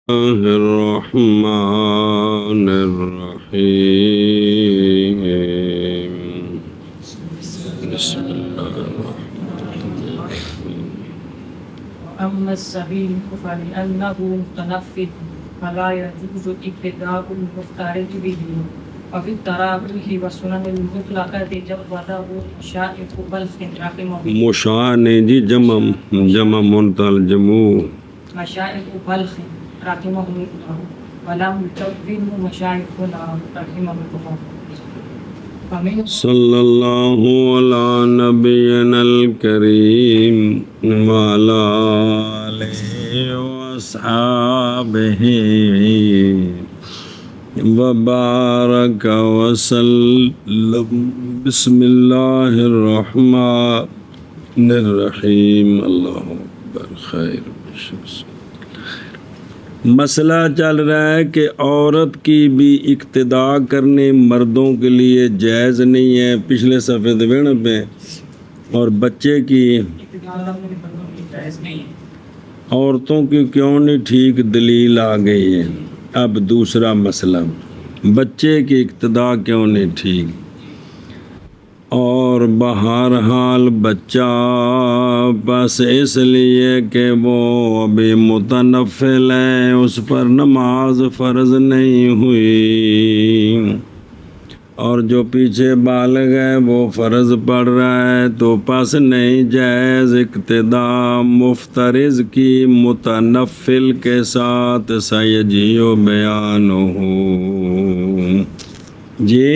الله الرحمن الرحيم. بسم الله الرحمن الرحيم. أما السبيل فلأنه متنفذ فلا يجوز ابتداء المفترض به وفي التراويح والسنن المطلقة جوده مشائخ بلخ رحمه مشانے جی جمع منتل جمو مشائخ بلخ رحمه الله ولم يكفره مشايخنا رحمه الله. صلی اللہ علی نبینا الکریم وعلی آلہ واصحابہ وبارک وسلم. بسم اللہ الرحمن الرحیم. اللہ اکبر. خیر. مسئلہ چل رہا ہے کہ عورت کی بھی اقتداء کرنے مردوں کے لیے جائز نہیں ہے. پچھلے صفحے دبیڑ پہ. اور بچے کی عورتوں کی کیوں نہیں ٹھیک دلیل آ گئی ہے. اب دوسرا مسئلہ بچے کی اقتداء کیوں نہیں ٹھیک. اور بہرحال بچہ بس اس لیے کہ وہ ابھی متنفل ہے، اس پر نماز فرض نہیں ہوئی، اور جو پیچھے بالغ ہے وہ فرض پڑھ رہا ہے، تو پس نہیں جائز اقتداء مفترض کی متنفل کے ساتھ. سیجیو بیان ہو جی.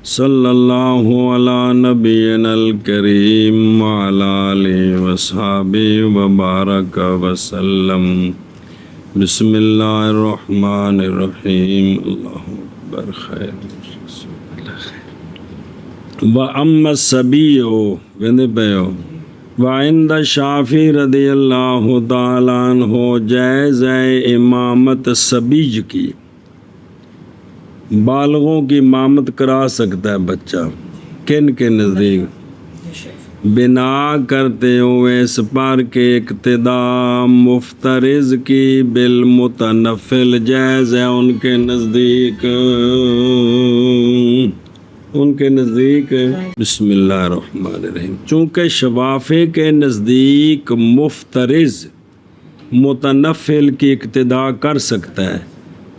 صلی اللہ علی نبینا الکریم وعلی آلہ وصحبہ وبارک وسلم. بسم اللہ الرحمن الرحیم. اللہ اکبر. خیر. وَأَمَّا السَّبِيُّ وَعِندَ شافعی رضی اللہ تعالیٰ عنہ جائز ہے امامت سبیج کی. بالغوں کی امامت کرا سکتا ہے بچہ. کن کے نزدیک؟ بنا کرتے ہوئے اس پر کہ اقتداء مفترض کی بالمتنفل جائز ہے ان کے نزدیک. بسم اللہ الرحمن الرحیم. چونکہ شوافی کے نزدیک مفترض متنفل کی اقتداء کر سکتا ہے،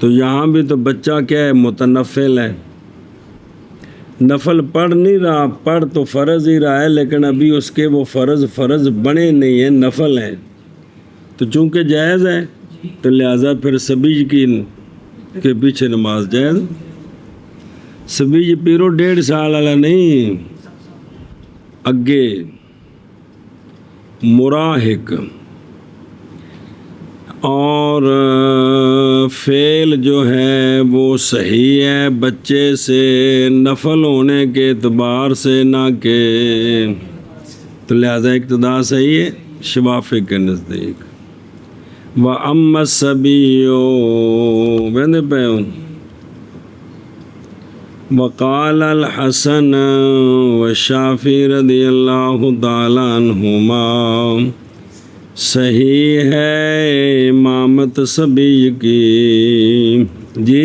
تو یہاں بھی تو بچہ کیا ہے؟ متنفل ہے. نفل پڑھ نہیں رہا، پڑھ تو فرض ہی رہا ہے، لیکن ابھی اس کے وہ فرض بنے نہیں ہیں، نفل ہیں. تو چونکہ جائز ہے تو لہٰذا پھر سبیج کی کے پیچھے نماز جائز. سبیج پیرو 1.5 سال والا نہیں، اگے مراہق. اور فعل جو ہے وہ صحیح ہے بچے سے نفل ہونے کے اعتبار سے، نہ کہ، تو لہذا اقتداء صحیح ہے شوافی کے نزدیک. وَأَمَّا السَّبِيُّ وقال الحسن والشافعی رضی اللہ تعالیٰ عنہما صحیح ہے امامت صبی کی. جی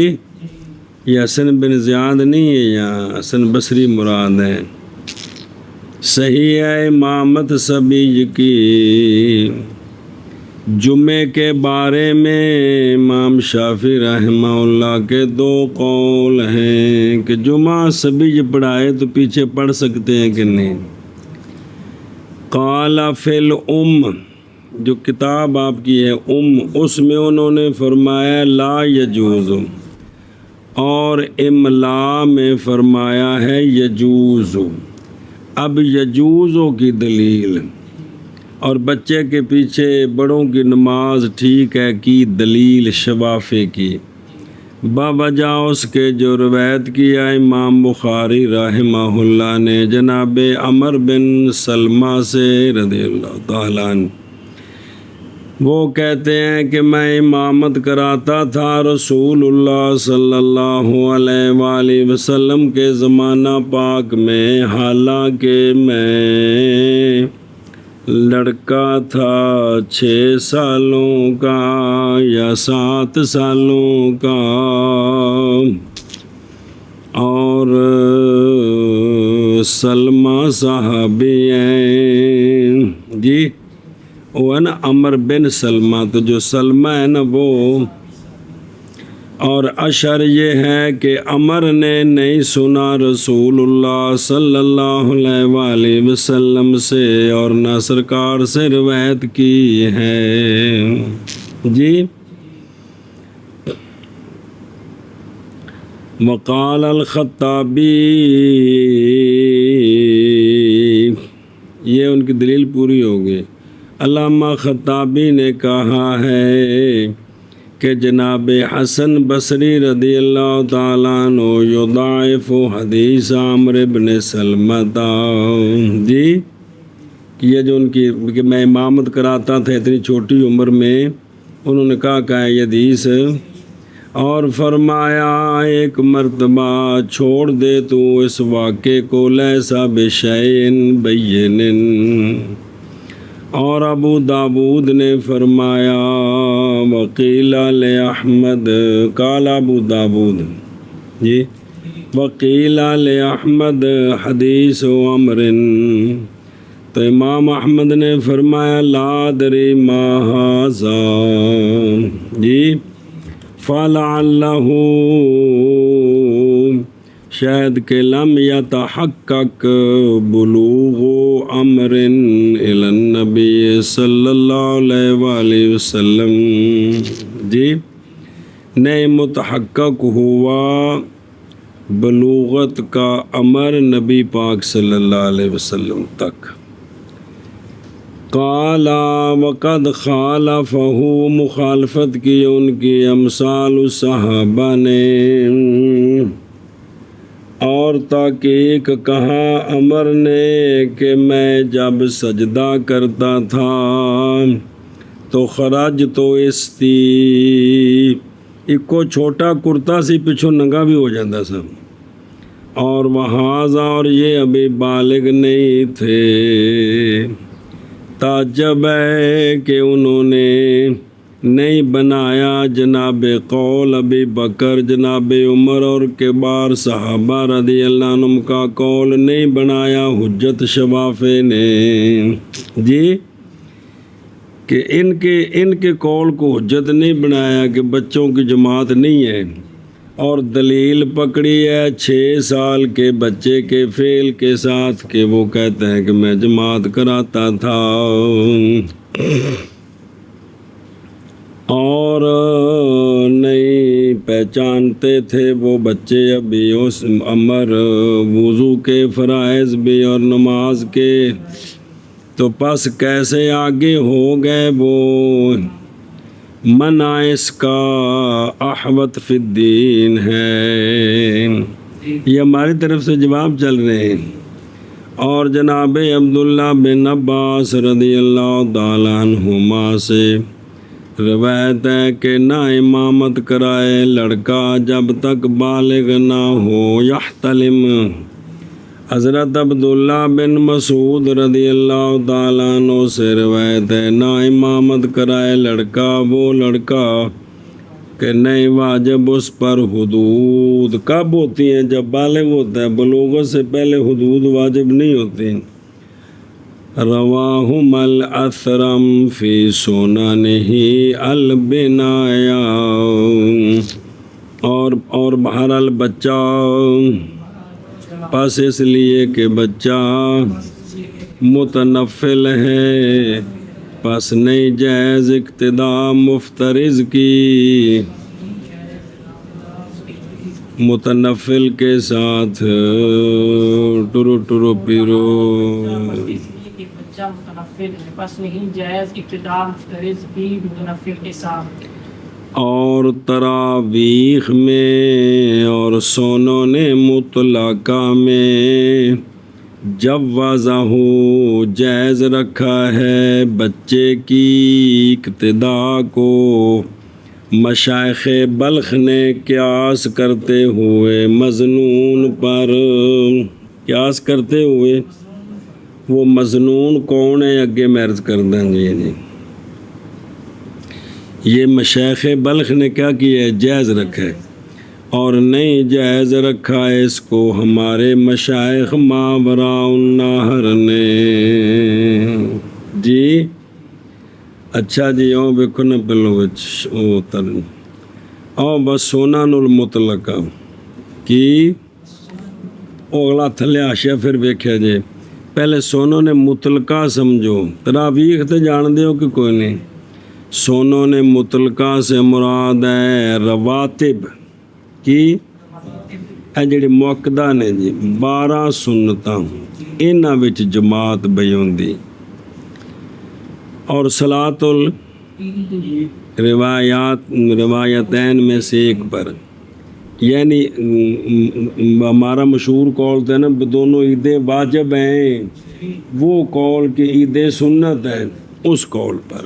یہ حسن بن زیاد نہیں ہے، یہاں حسن بصری مراد ہے. صحیح ہے امامت صبی کی. جمعے کے بارے میں امام شافعی رحمہ اللہ کے 2 قول ہیں کہ جمعہ صبی پڑھائے تو پیچھے پڑھ سکتے ہیں کہ نہیں. قال فی الام، جو کتاب آپ کی ہے اس میں انہوں نے فرمایا لا یجوز، اور املا میں فرمایا ہے یجوز. اب یجوزوں کی دلیل اور بچے کے پیچھے بڑوں کی نماز ٹھیک ہے کی دلیل شوافی کی بوجہ اس کے جو روایت کیا امام بخاری رحمہ اللہ نے جناب عمر بن سلمہ سے رضی اللہ تعالیٰ عنہ. وہ کہتے ہیں کہ میں امامت کراتا تھا رسول اللہ صلی اللہ علیہ وآلہ وسلم کے زمانہ پاک میں، حالانکہ میں لڑکا تھا 6 سالوں کا یا 7 سالوں کا، اور سلمہ صحابی ہیں جی، وہ ہے نا عمر بن سلمہ، تو جو سلمہ ہے نا وہ، اور اشر یہ ہے کہ عمر نے نہیں سنا رسول اللہ صلی اللہ علیہ وآلہ وسلم سے، اور نہ سرکار سے روایت کی ہے جی۔ وقال الخطابی، یہ ان کی دلیل پوری ہو گئی۔ علامہ خطابی نے کہا ہے کہ جناب حسن بصری رضی اللہ تعالیٰ عنہ یضاعف حدیث عمرو بن سلمہ جی، کہ یہ جو ان کی کہ میں امامت کراتا تھا اتنی چھوٹی عمر میں، انہوں نے کہا کہ یہ حدیث، اور فرمایا ایک مرتبہ چھوڑ دے تو اس واقعے کو لیسا بشیء بین، اور ابو داود نے فرمایا وقیل لأحمد، قال ابو داود جی، وقیل لأحمد حدیث عمر، تو امام احمد نے فرمایا لا ادری ما ھذا جی، فلعلہ شاید کہ لم یتحقق بلوغ امر الی النبی صلی اللہ علیہ وآلہ وسلم جی، نہیں متحقق ہوا بلوغت کا امر نبی پاک صلی اللہ علیہ وسلم تک۔ قال وقد خالفہ، مخالفت کی ان کی امثال صحابہ نے، اور تحقیق کہا عمر نے کہ میں جب سجدہ کرتا تھا تو خرج تو استی، ایک کو چھوٹا کرتا سی پچھو ننگا بھی ہو جاتا سا، اور وہاذا، اور یہ ابھی بالغ نہیں تھے۔ تعجب ہے کہ انہوں نے نہیں بنایا جناب قول ابی بکر، جناب عمر اور کبار صحابہ رضی اللہ عنہم کا قول نہیں بنایا حجت شفافے نے جی، کہ ان کے قول کو حجت نہیں بنایا کہ بچوں کی جماعت نہیں ہے، اور دلیل پکڑی ہے 6 سال کے بچے کے فعل کے ساتھ کہ وہ کہتے ہیں کہ میں جماعت کراتا تھا، اور نہیں پہچانتے تھے وہ بچے ابھی اس عمر وضو کے فرائض بھی اور نماز کے، تو پس کیسے آگے ہو گئے وہ، منع اس کا احوط فی الدین ہے، یہ ہماری طرف سے جواب چل رہے ہیں۔ اور جناب عبداللہ بن عباس رضی اللہ تعالیٰ عنہما سے روایت ہے کہ نہ امامت کرائے لڑکا جب تک بالغ نہ ہو یحتلم۔ حضرت عبداللہ بن مسعود رضی اللہ تعالیٰ عنہ سے روایت ہے نہ امامت کرائے لڑکا وہ لڑکا کہ نہیں واجب اس پر حدود کب ہوتی ہیں، جب بالغ ہوتا ہے، بلوغت سے پہلے حدود واجب نہیں ہوتی۔ رواہم الاثرم فی سننہ البنایا، اور بہرحال بچہ پس اس لیے کہ بچہ متنفل ہے، پس نہیں جائز اقتداء مفترض کی، متنفل کے ساتھ ٹرو ٹرو پیرو، بچہ متنفل ہے پس نہیں جائز اقتداء مفترض کی متنفل کے ساتھ۔ اور تراویح میں اور سنن مطلقہ میں جوازہ جائز رکھا ہے بچے کی اقتداء کو مشائخ بلخ نے قیاس کرتے ہوئے مظنون پر، قیاس کرتے ہوئے وہ مظنون کون ہے اگے میں عرض کر دیں جی یہ مشائخ بلخ نے کیا کیا ہے جائز رکھا ہے اور نہیں جائز رکھا ہے اس کو ہمارے مشائخ ماوراء النہر نے جی اچھا جی او بیکھو نا پہلو او تر او بس سنن المطلقہ کی او اگلا تھلے آشیا پھر ویکھیا جے پہلے سنن مطلقہ سمجھو تراویح تے جان دیو کہ کوئی نہیں سنن مطلقہ سے مراد ہے رواتب کی اے جڑی موقدہ نے جی 12 سنتاں انہاں وچ جماعت بئی ہوندی اور صلاۃ روایتین میں سے ایک پر یعنی ہمارا مشہور قول تھا نا دونوں عیدیں واجب ہیں وہ قول کہ عیدیں سنت ہے اس قول پر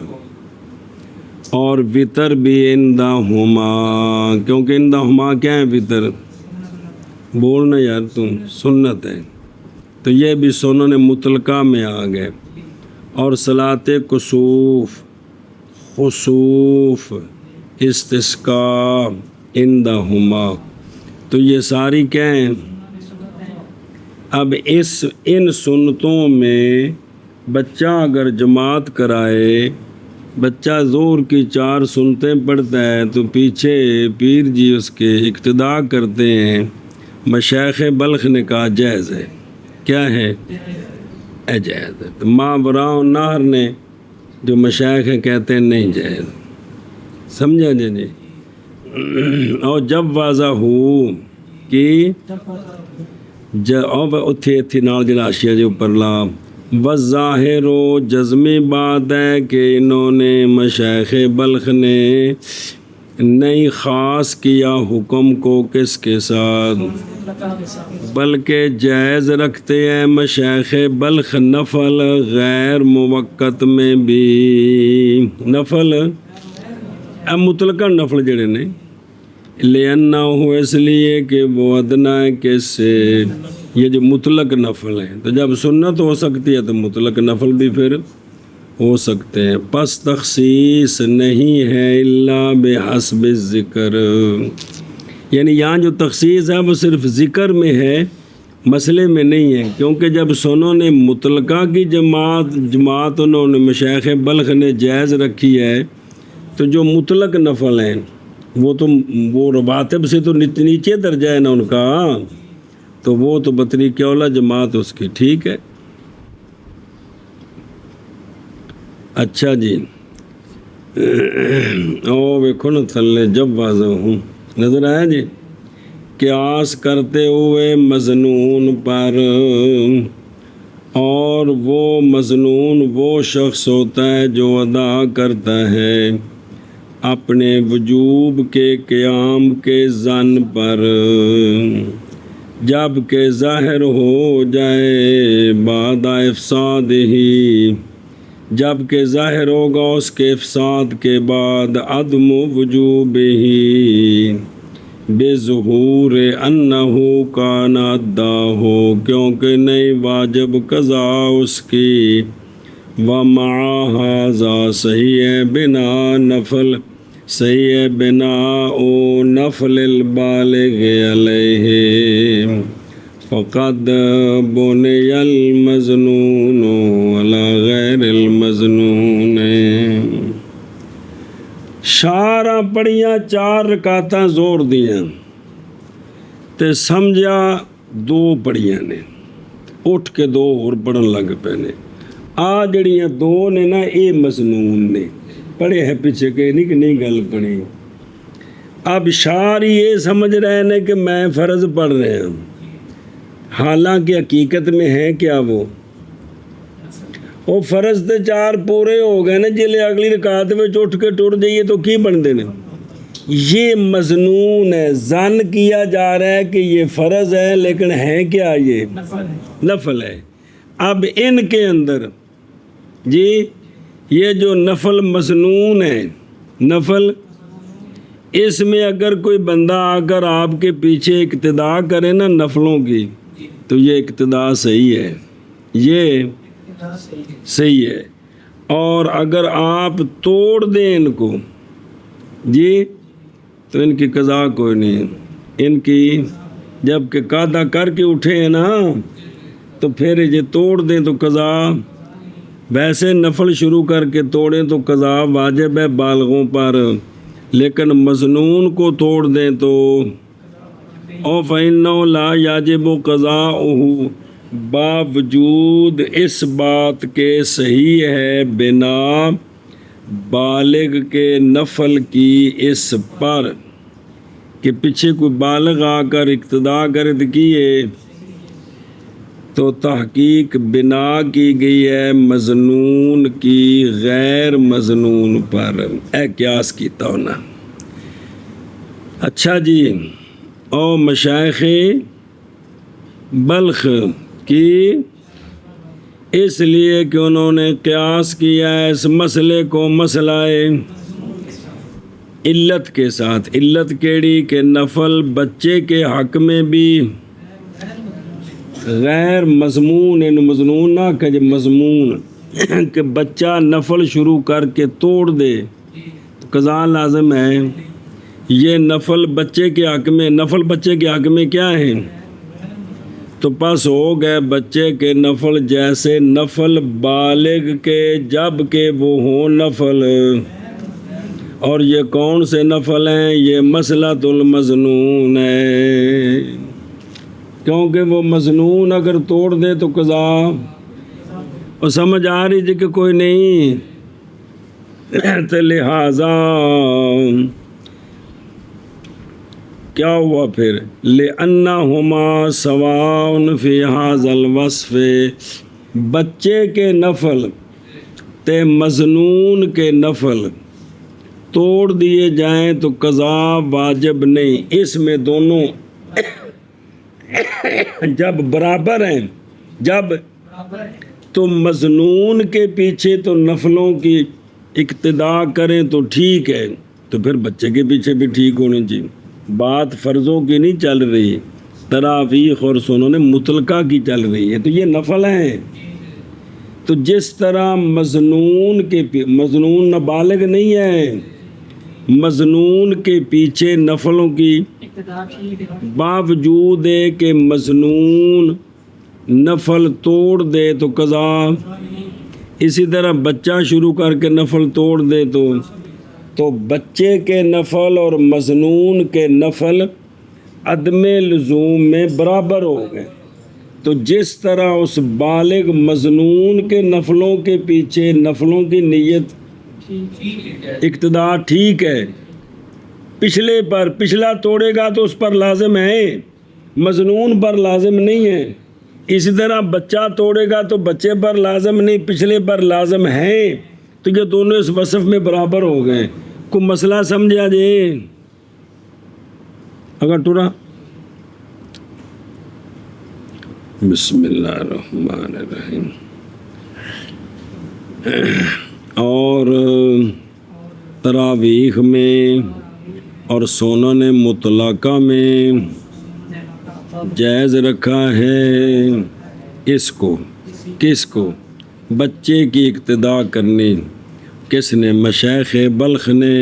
اور وطر بھی اندہما کیونکہ اندہما کیا ہے وطر بولنا یار تم سنت ہے تو یہ بھی سنن مطلقہ میں آ گئے اور صلاۃ کسوف خسوف استسقاء اندہما تو یہ ساری کیا ہیں اب ان سنتوں میں بچہ اگر جماعت کرائے بچہ زور کی 4 سنتیں پڑھتا ہے تو پیچھے پیر جی اس کے اقتداء کرتے ہیں مشائخ بلخ نے کہا جائز ہے کیا ہے جائز ہے تو ماوراء النہر نے جو مشائخ کہتے ہیں نہیں جائز سمجھا جی اور جب واضح ہو کہ اتھی نال جڑا آشیا جو اوپر لا وظاہر و جزمی بات ہے کہ انہوں نے مشائخ بلخ نے نہیں خاص کیا حکم کو کس کے ساتھ بلکہ جائز رکھتے ہیں مشائخ بلخ نفل غیر موقت میں بھی نفل مطلقہ نفل جڑے نے لِأَنَّهُ اس لیے کہ وہ ادنا ہے کہ سے یہ جو مطلق نفل ہے تو جب سنت ہو سکتی ہے تو مطلق نفل بھی پھر ہو سکتے ہیں پس تخصیص نہیں ہے الا بحسب الذکر یعنی یہاں جو تخصیص ہے وہ صرف ذکر میں ہے مسئلے میں نہیں ہے کیونکہ جب سنوں نے مطلقہ کی جماعت انہوں نے مشائخ بلخ نے جائز رکھی ہے تو جو مطلق نفل ہیں وہ رواتب سے تو نیچے درجہ ہے نا ان کا تو وہ تو بطریق اولا جماعت اس کی ٹھیک ہے اچھا جی او ویکھو نا تھلے جب واضح ہوں نظر آیا جی قیاس کرتے ہوئے مظنون پر اور وہ مظنون وہ شخص ہوتا ہے جو ادا کرتا ہے اپنے وجوب کے قیام کے ظن پر جب کہ ظاہر ہو جائے بعد افساد ہی جب کہ ظاہر ہوگا اس کے افساد کے بعد عدم وجوب ہی بے ظہور انہو کان ادا ہو کیونکہ نہیں واجب قضا اس کی ومع ھذا صحیح ہے بنا نفل صحیح ہے بنا او نفل البالغ علیہ فقد بنی المظنون علی غیر المظنون شارہ پڑھیاں 4 رکعتاں زور دیاں تے سمجھا 2 پڑھیاں نے اٹھ کے 2 اور پڑھن لگ پے نے آ جڑیاں 2 نے نا اے مظنون نے پڑھے ہے پیچھے کہ نہیں گل پڑھی اب شاری یہ سمجھ رہے ہیں کہ میں فرض پڑھ رہے ہیں حالانکہ حقیقت میں ہے کیا وہ فرض تے 4 پورے ہو گئے نا جلے اگلی رکعت میں اٹھ کے ٹر جائیے تو کی بن دے یہ مظنون ہے ظن کیا جا رہا ہے کہ یہ فرض ہے لیکن ہے کیا یہ نفل ہے اب ان کے اندر جی یہ جو نفل مظنون ہے نفل اس میں اگر کوئی بندہ آ کر آپ کے پیچھے اقتداء کرے نا نفلوں کی تو یہ اقتداء صحیح ہے یہ صحیح ہے. اور اگر آپ توڑ دیں ان کو جی تو ان کی قضا کوئی نہیں. ان کی جب کہ قاعدہ کر کے اٹھے ہیں نا تو پھر یہ توڑ دیں تو قضا. ویسے نفل شروع کر کے توڑیں تو قضا واجب ہے بالغوں پر، لیکن مظنون کو توڑ دیں تو او فإنہ لا یاجب قضاؤہ، باوجود اس بات کے صحیح ہے بنا بالغ کے نفل کی اس پر کہ پیچھے کوئی بالغ آ کر اقتدا کرد کیے تو تحقیق بنا کی گئی ہے مظنون کی غیر مظنون پر. اے قیاس کیتا ہونا. اچھا جی، او مشائخ بلخ کی اس لیے کہ انہوں نے قیاس کیا ہے اس مسئلے کو مسئلہ علت کے ساتھ. علت کیڑی کہ نفل بچے کے حق میں بھی غیر مضمون، مضمون نہ کہ مضمون کہ بچہ نفل شروع کر کے توڑ دے تو قضا لازم ہے. یہ نفل بچے کے حق میں، نفل بچے کے حق میں کیا ہے تو پس ہو گئے بچے کے نفل جیسے نفل بالغ کے جب کہ وہ ہوں نفل. اور یہ کون سے نفل ہیں؟ یہ مسئلۃ المظنون ہے، کیونکہ وہ مظنون اگر توڑ دے تو قضا. اور سمجھ آ رہی جی کہ کوئی نہیں؟ تو لہٰذا کیا ہوا پھر؟ لِأَنَّهُمَا سَوَاءٌ فِي هَذَا الْوَصْفِ، بچے کے نفل تے مظنون کے نفل توڑ دیے جائیں تو قضا واجب نہیں. اس میں دونوں جب برابر ہیں، جب تو مظنون کے پیچھے تو نفلوں کی اقتدا کریں تو ٹھیک ہے، تو پھر بچے کے پیچھے بھی ٹھیک ہونی چاہیے. بات فرضوں کی نہیں چل رہی، تراویح اور سنن مطلقہ کی چل رہی ہے. تو یہ نفل ہیں. تو جس طرح مظنون کے مظنون نابالغ نہیں ہے، مظنون کے پیچھے نفلوں کی باوجود ہے کہ مظنون نفل توڑ دے تو قضا. اسی طرح بچہ شروع کر کے نفل توڑ دے تو بچے کے نفل اور مظنون کے نفل عدم لزوم میں برابر ہو گئے. تو جس طرح اس بالغ مظنون کے نفلوں کے پیچھے نفلوں کی نیت اقتدا ٹھیک ہے، پچھلے پر پچھلا توڑے گا تو اس پر لازم ہے، مظنون پر لازم نہیں ہے. اسی طرح بچہ توڑے گا تو بچے پر لازم نہیں، پچھلے پر لازم ہے. تو یہ دونوں اس وصف میں برابر ہو گئے. کو مسئلہ سمجھا جے اگر ٹورا. بسم اللہ الرحمن الرحیم. اور تراویح میں اور سنن مطلقہ میں جائز رکھا ہے اس کو، کس کو؟ بچے کی اقتدا کرنی. کس نے؟ مشائخ بلخ نے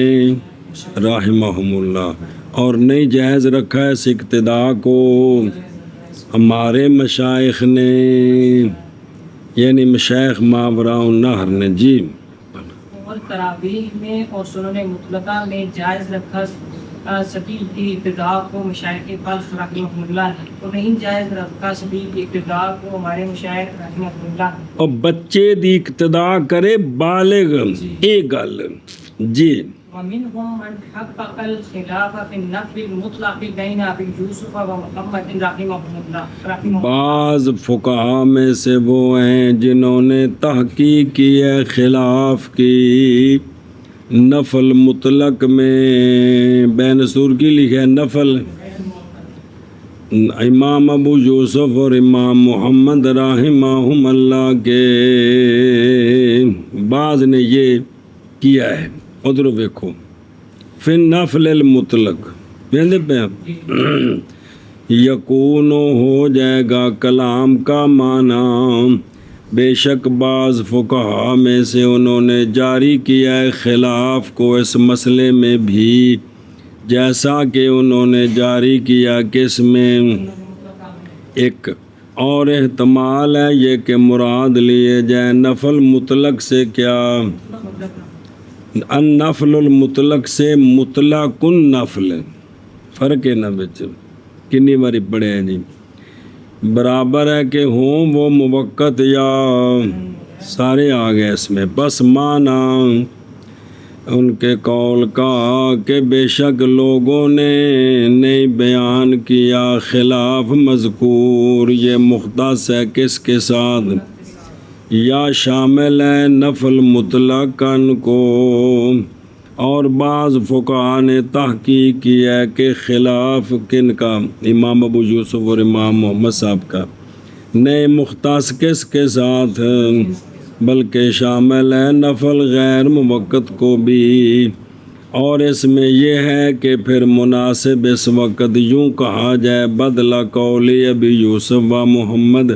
رحمہم اللہ. اور نہیں جائز رکھا ہے اس اقتدا کو ہمارے مشائخ نے، یعنی مشائخ ماوراء النہر نے. جی، اور تراویح میں اور سنن مطلقہ میں جائز رکھا سبیل کی ابتدا کو مشائخ بلخ رحمہ اللہ نے، تو نہیں جائز رکھا سبیل کی ابتدا کو ہمارے مشائخ رحمہ اللہ نے. اور بچے دی اقتدا کرے بالغ، ایک گل. جی، ومنهم من حقق الخلاف في النفل المطلق بين ابي يوسف ومحمد رحمه الله. بعض فقہا میں سے وہ ہیں جنہوں نے تحقیق کی ہے خلاف کی نفل مطلق میں. بین سور کی لکھا ہے نفل. امام ابو یوسف اور امام محمد رحمہم اللہ کے بعض نے یہ کیا ہے. ادھر دیکھو فی النفل المطلق یکون ہو جائے گا کلام کا معنی بے شک بعض فقہا میں سے انہوں نے جاری کیا ہے خلاف کو اس مسئلے میں بھی، جیسا کہ انہوں نے جاری کیا کس میں۔ ایک اور احتمال ہے یہ کہ مراد لیے جائے نفل مطلق سے کیا، النفل المطلق سے مطلق النفل، فرق ہے نا بچے، کنی باری پڑھے ہیں جی، برابر ہے کہ ہوں وہ موقت یا سارے آ گئے اس میں، بس معنی ان کے قول کا کہ بے شک لوگوں نے نہیں بیان کیا خلاف مذکور، یہ مختص ہے کس کے ساتھ، یا شامل ہے نفل مطلقاً کو، اور بعض فقہا نے تحقیق کی ہے کہ خلاف کن کا، امام ابو یوسف اور امام محمد صاحب کا، نئے مختص کس کے ساتھ، بلکہ شامل ہے نفل غیر موقت کو بھی، اور اس میں یہ ہے کہ پھر مناسب اس وقت یوں کہا جائے بدلہ قولی ابی یوسف و محمد،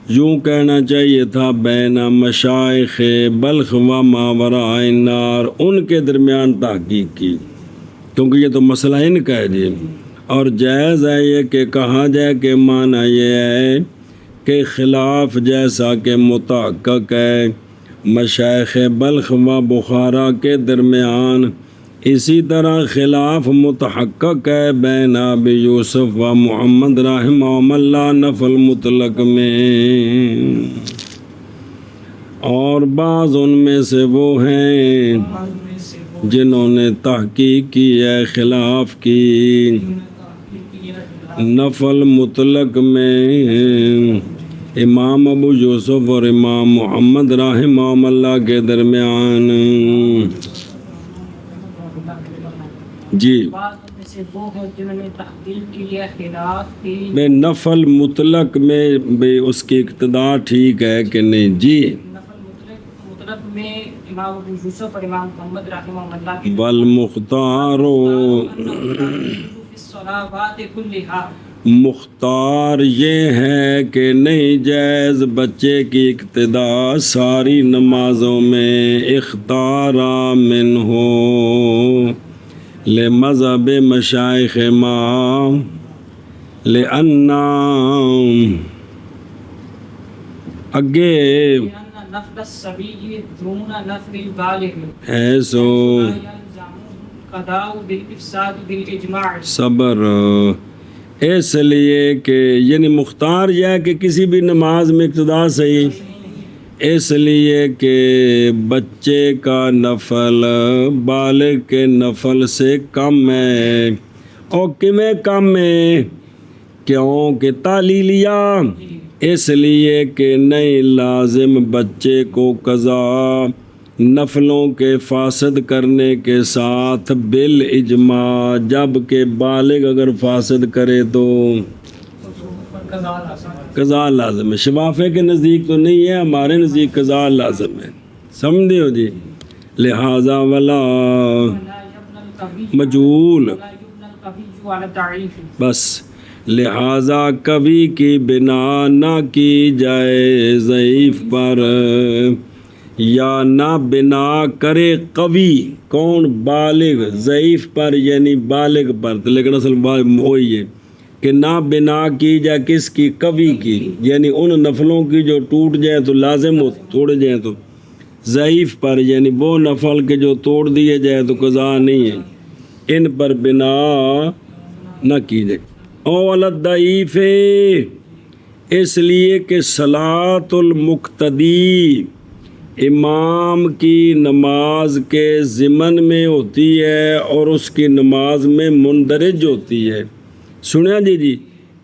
یوں کہنا چاہیے تھا بین مشائخ بلخ و ماوراء النار، ان کے درمیان تحقیق کی، کیونکہ یہ تو مسئلہ ان کا ہے جی، اور جائز ہے یہ کہ کہا جائے کہ معنی یہ ہے کہ خلاف جیسا کہ متحقق ہے مشائخ بلخ و بخارا کے درمیان، اسی طرح خلاف متحقق ہے بین ابی یوسف و محمد رحمہم اللہ نفل مطلق میں، اور بعض ان میں سے وہ ہیں جنہوں نے تحقیق کی ہے خلاف کی نفل مطلق میں، امام ابو یوسف اور امام محمد رحمہم اللہ کے درمیان، جی میں نفل مطلق میں بھی اس کی اقتداء ٹھیک ہے کہ نہیں، جی مطلق میں امام ابو یوسف اور امام محمد رحمہ اللہ والمختار مختار یہ ہے کہ نہیں جائز بچے کی اقتداء ساری نمازوں میں، اختارا من ہو لمذہب مشائخ ما لأننا اگے نفل الصبی دون نفل البالغ ہے سو قضاء بالافساد بالاجماع، صبر، اس لیے کہ یعنی مختار یہ ہے کہ کسی بھی نماز میں اقتداء صحیح، اس لیے کہ بچے کا نفل بالغ کے نفل سے کم ہے، اور کمیں کم ہے، کیوں کہ تعلیلیہ، اس لیے کہ نہیں لازم بچے کو قضا نفلوں کے فاسد کرنے کے ساتھ بالاجماع، جب کہ بالغ اگر فاسد کرے تو قضا لازم ہے، شفافے کے نزدیک تو نہیں ہے، ہمارے نزدیک قضا لازم ہے، سمجھے ہو جی، لہذا ولا مجہول، بس لہذا کبھی کی بنا نہ کی جائے ضعیف پر، یا نہ بنا کرے قوی، کون بالغ، ضعیف پر یعنی بالغ پر، لیکن اصل وہی ہے کہ نہ بنا کی جائے کس کی، قوی کی، یعنی ان نفلوں کی جو ٹوٹ جائیں تو لازم ہو، توڑے جائیں تو، ضعیف پر یعنی وہ نفل کے جو توڑ دیے جائیں تو قضا نہیں ہے، ان پر بنا نہ کی جائے، اول الضعیف، اس لیے کہ صلاۃ المقتدی امام کی نماز کے ضمن میں ہوتی ہے اور اس کی نماز میں مندرج ہوتی ہے، سنیا جی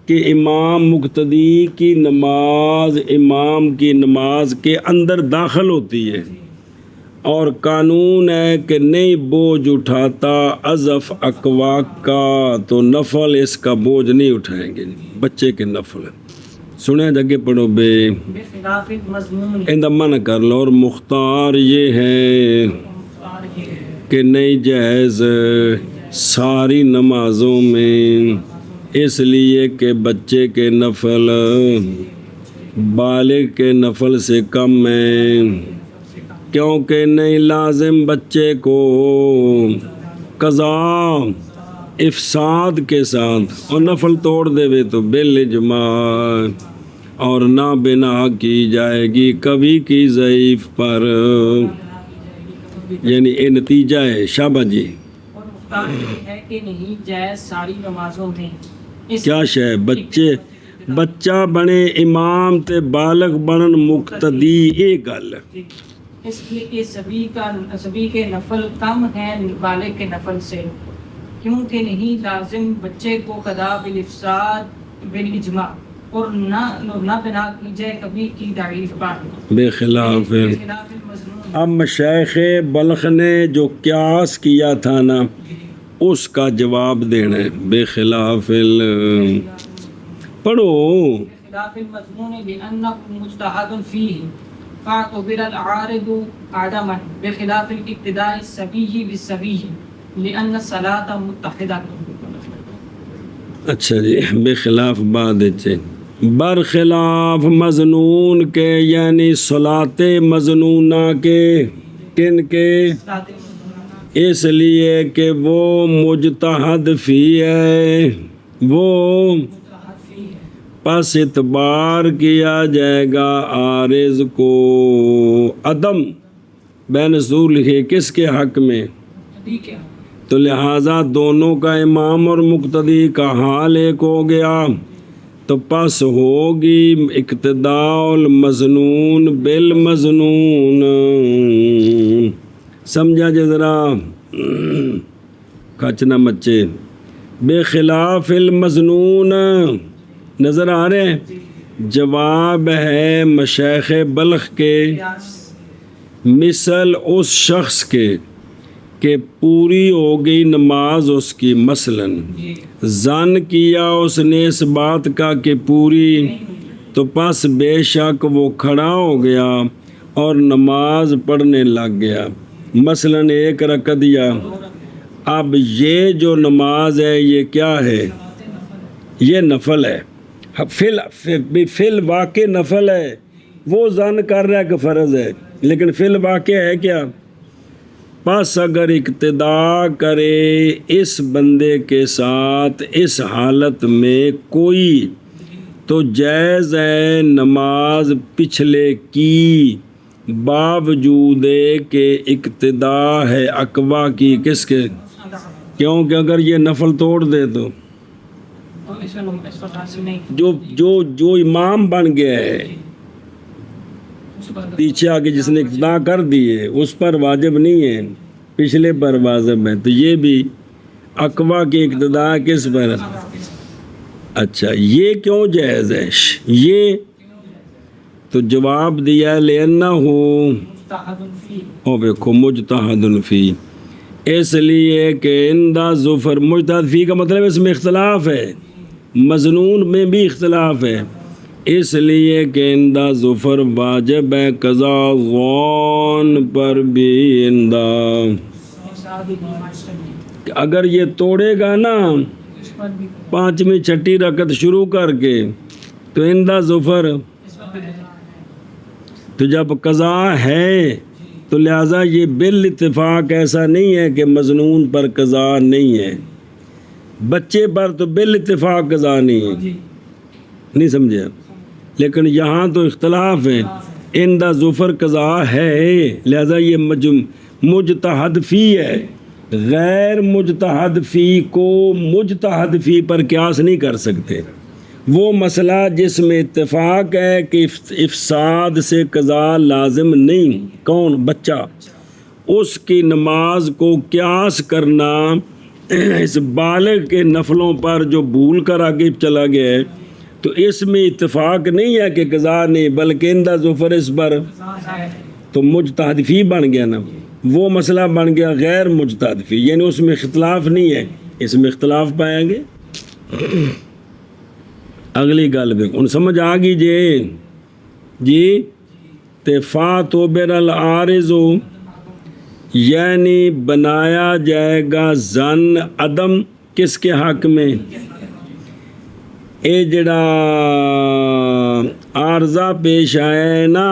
کہ امام مقتدی کی نماز امام کی نماز کے اندر داخل ہوتی ہے، اور قانون ہے کہ نہیں بوجھ اٹھاتا اضف اقواق کا، تو نفل اس کا بوجھ نہیں اٹھائیں گے، بچے کے نفل سنیں جگہ پڑھو بے اندمہ کر لو، اور مختار یہ ہے کہ نہیں جائز ساری نمازوں میں، اس لیے کہ بچے کے نفل بالغ کے نفل سے کم ہے، کیونکہ نہیں لازم بچے کو قضا افساد کے ساتھ اور نفل توڑ دے وے تو بالاجماع، اور نہ بنا کی جائے گی کبھی کی ضعیف پر، یعنی یہ نتیجہ ہے۔ شابہ جی، اور مختار یہ ہے کہ نہیں جائز ساری نمازوں میں کیا شے بچہ بنے امام تے بالغ بنن مقتدی، یہ گل اس لیے کہ سبھی کے نفل کم ہیں بالغ کے نفل سے، کیونکہ نہیں لازم بچے کو قضا بالافساد بالاجماع، اور نہ بنا کی جائے کبھی کی ضعیف پر، بے خلاف ہے۔ المظنون۔ اب مشائخ بلخ نے جو قیاس کیا تھا نا اس کا جواب دینا ہے، بے خلاف پڑھو۔ خلاف المضمون لأنه مجتهد فيه فاعتبر العارض عدما، بخلاف الاقتداء السبي بالسبي لأن الصلاة متحدة۔ اچھا جی، بخلاف بعد برخلاف مظنون کے، یعنی صلاۃ مظنونہ کے، کن کے؟ اس لیے کہ وہ مجتہد فی ہے، وہ پس اعتبار کیا جائے گا عارض کو، عدم بین سور لکھے کس کے حق میں؟ تو لہٰذا دونوں کا امام اور مقتدی کا حال ایک ہو گیا، تو پس ہوگی اقتداء المظنون بالمظنون۔ سمجھا جی ذرا، کچ نہ مچے۔ بے خلاف المظنون نظر آ رہے ہیں؟ جواب ہے مشائخ بلخ کے مثل اس شخص کے کہ پوری ہو گئی نماز اس کی، مثلاً ظن کیا اس نے اس بات کا کہ پوری، تو پس بے شک وہ کھڑا ہو گیا اور نماز پڑھنے لگ گیا، مثلاً ایک رکعت یا۔ اب یہ جو نماز ہے یہ کیا ہے؟ یہ نفل ہے، فی الواقع نفل ہے، وہ ظن کر رہا ہے کہ فرض ہے، لیکن فی الواقع ہے کیا؟ پس اگر اقتداء کرے اس بندے کے ساتھ اس حالت میں کوئی، تو جائز ہے نماز پچھلے کی، باوجود کہ اقتداء ہے اقوا کی، کس کے؟ کیونکہ اگر یہ نفل توڑ دے تو جو امام بن گیا ہے پیچھے آگے جس نے اقتداء کر دی ہے اس پر واجب نہیں ہے، پچھلے پر واجب ہے، تو یہ بھی اقوا کی اقتداء کس پر؟ اچھا یہ کیوں جائز ہے؟ یہ تو جواب دیا لِأَنَّهُ دیکھو مجتہد فی، اس لیے کہ اندہ ظفر، مجتہد فی کا مطلب اس میں اختلاف ہے، مظنون میں بھی اختلاف ہے، اس لیے کہ اندہ ظفر واجب ہے، قضا ظن پر بھی اندہ، اگر یہ توڑے گا نا 5ویں 6ٹھی رکعت شروع کر کے تو اندہ ظفر، تو جب قضا ہے تو لہٰذا یہ بالاتفاق ایسا نہیں ہے کہ مظنون پر قضا نہیں ہے، بچے پر تو بالاتفاق قضا نہیں ہے، نہیں سمجھے؟ لیکن یہاں تو اختلاف ہے، اندہ ظفر قضا ہے، لہذا یہ مجتہد فی ہے، غیر مجتہد فی کو مجتہد فی پر قیاس نہیں کر سکتے، وہ مسئلہ جس میں اتفاق ہے کہ افساد سے قضا لازم نہیں، کون؟ بچہ، اس کی نماز کو قیاس کرنا اس بالغ کے نفلوں پر جو بھول کر آگے چلا گیا ہے، تو اس میں اتفاق نہیں ہے کہ قضا نہیں، بلکہ اندہ ظفر اس پر تو مجتہد فی بن گیا نا، وہ مسئلہ بن گیا غیر مجتہد فی، یعنی اس میں اختلاف نہیں ہے، اس میں اختلاف پائیں گے۔ اگلی گل بھی ان سمجھ آ گئی جی تفاتبر العارض، یعنی بنایا جائے گا ظن عدم کس کے حق میں؟ یہ جڑا عارضہ پیش آیا ہے نا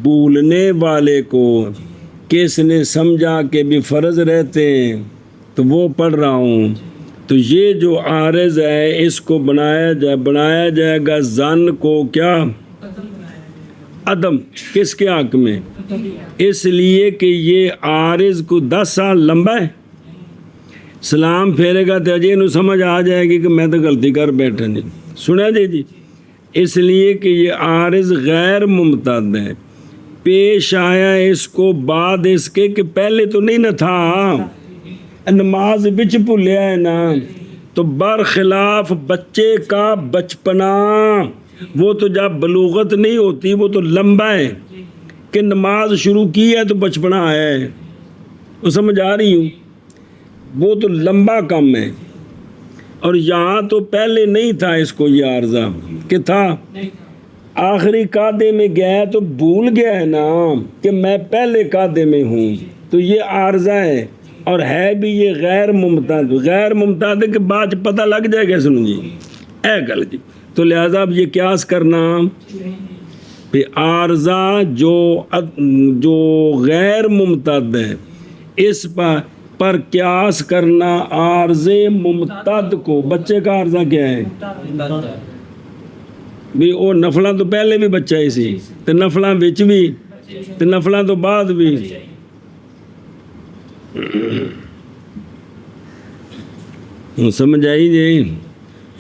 بھولنے والے کو، کس نے سمجھا کہ بھی فرض رہتے ہیں تو وہ پڑھ رہا ہوں، تو یہ جو عارض ہے اس کو بنایا جائے گا ظن کو کیا عدم، کس کے حق میں؟ اس لیے کہ یہ عارض کو 10 سال لمبا ہے، سلام پھیرے گا تو اجے نو سمجھ آ جائے گی کہ میں تو غلطی کر بیٹھا جی، سنا جی اس لیے کہ یہ عارض غیر ممتد ہے، پیش آیا اس کو بعد اس کے کہ پہلے تو نہیں نہ تھا، نماز بچ بھولیا ہے نا، تو برخلاف بچے کا بچپنا، وہ تو جب بلوغت نہیں ہوتی وہ تو لمبا ہے، کہ نماز شروع کی ہے تو بچپنا ہے، وہ سمجھ آ رہی ہوں، وہ تو لمبا کم ہے، اور یہاں تو پہلے نہیں تھا اس کو یہ عارضہ، کہ تھا آخری قاعدے میں گیا تو بھول گیا ہے نا کہ میں پہلے قاعدے میں ہوں، تو یہ عارضہ ہے، اور ہے بھی یہ غیر ممتد کے بعد پتہ لگ جائے گا، سنو جی اے گل جی، تو لہذا اب یہ قیاس کرنا کہ عارضہ جو غیر ممتد ہے اس پر قیاس کرنا عارض ممتد کو، بچے کا عارضہ کیا ہے بھی وہ نفلاں تو پہلے بھی بچہ ہی سی، تو نفلاں وچ بھی تو نفلاں تو بعد بھی، سمجھ آئی جی؟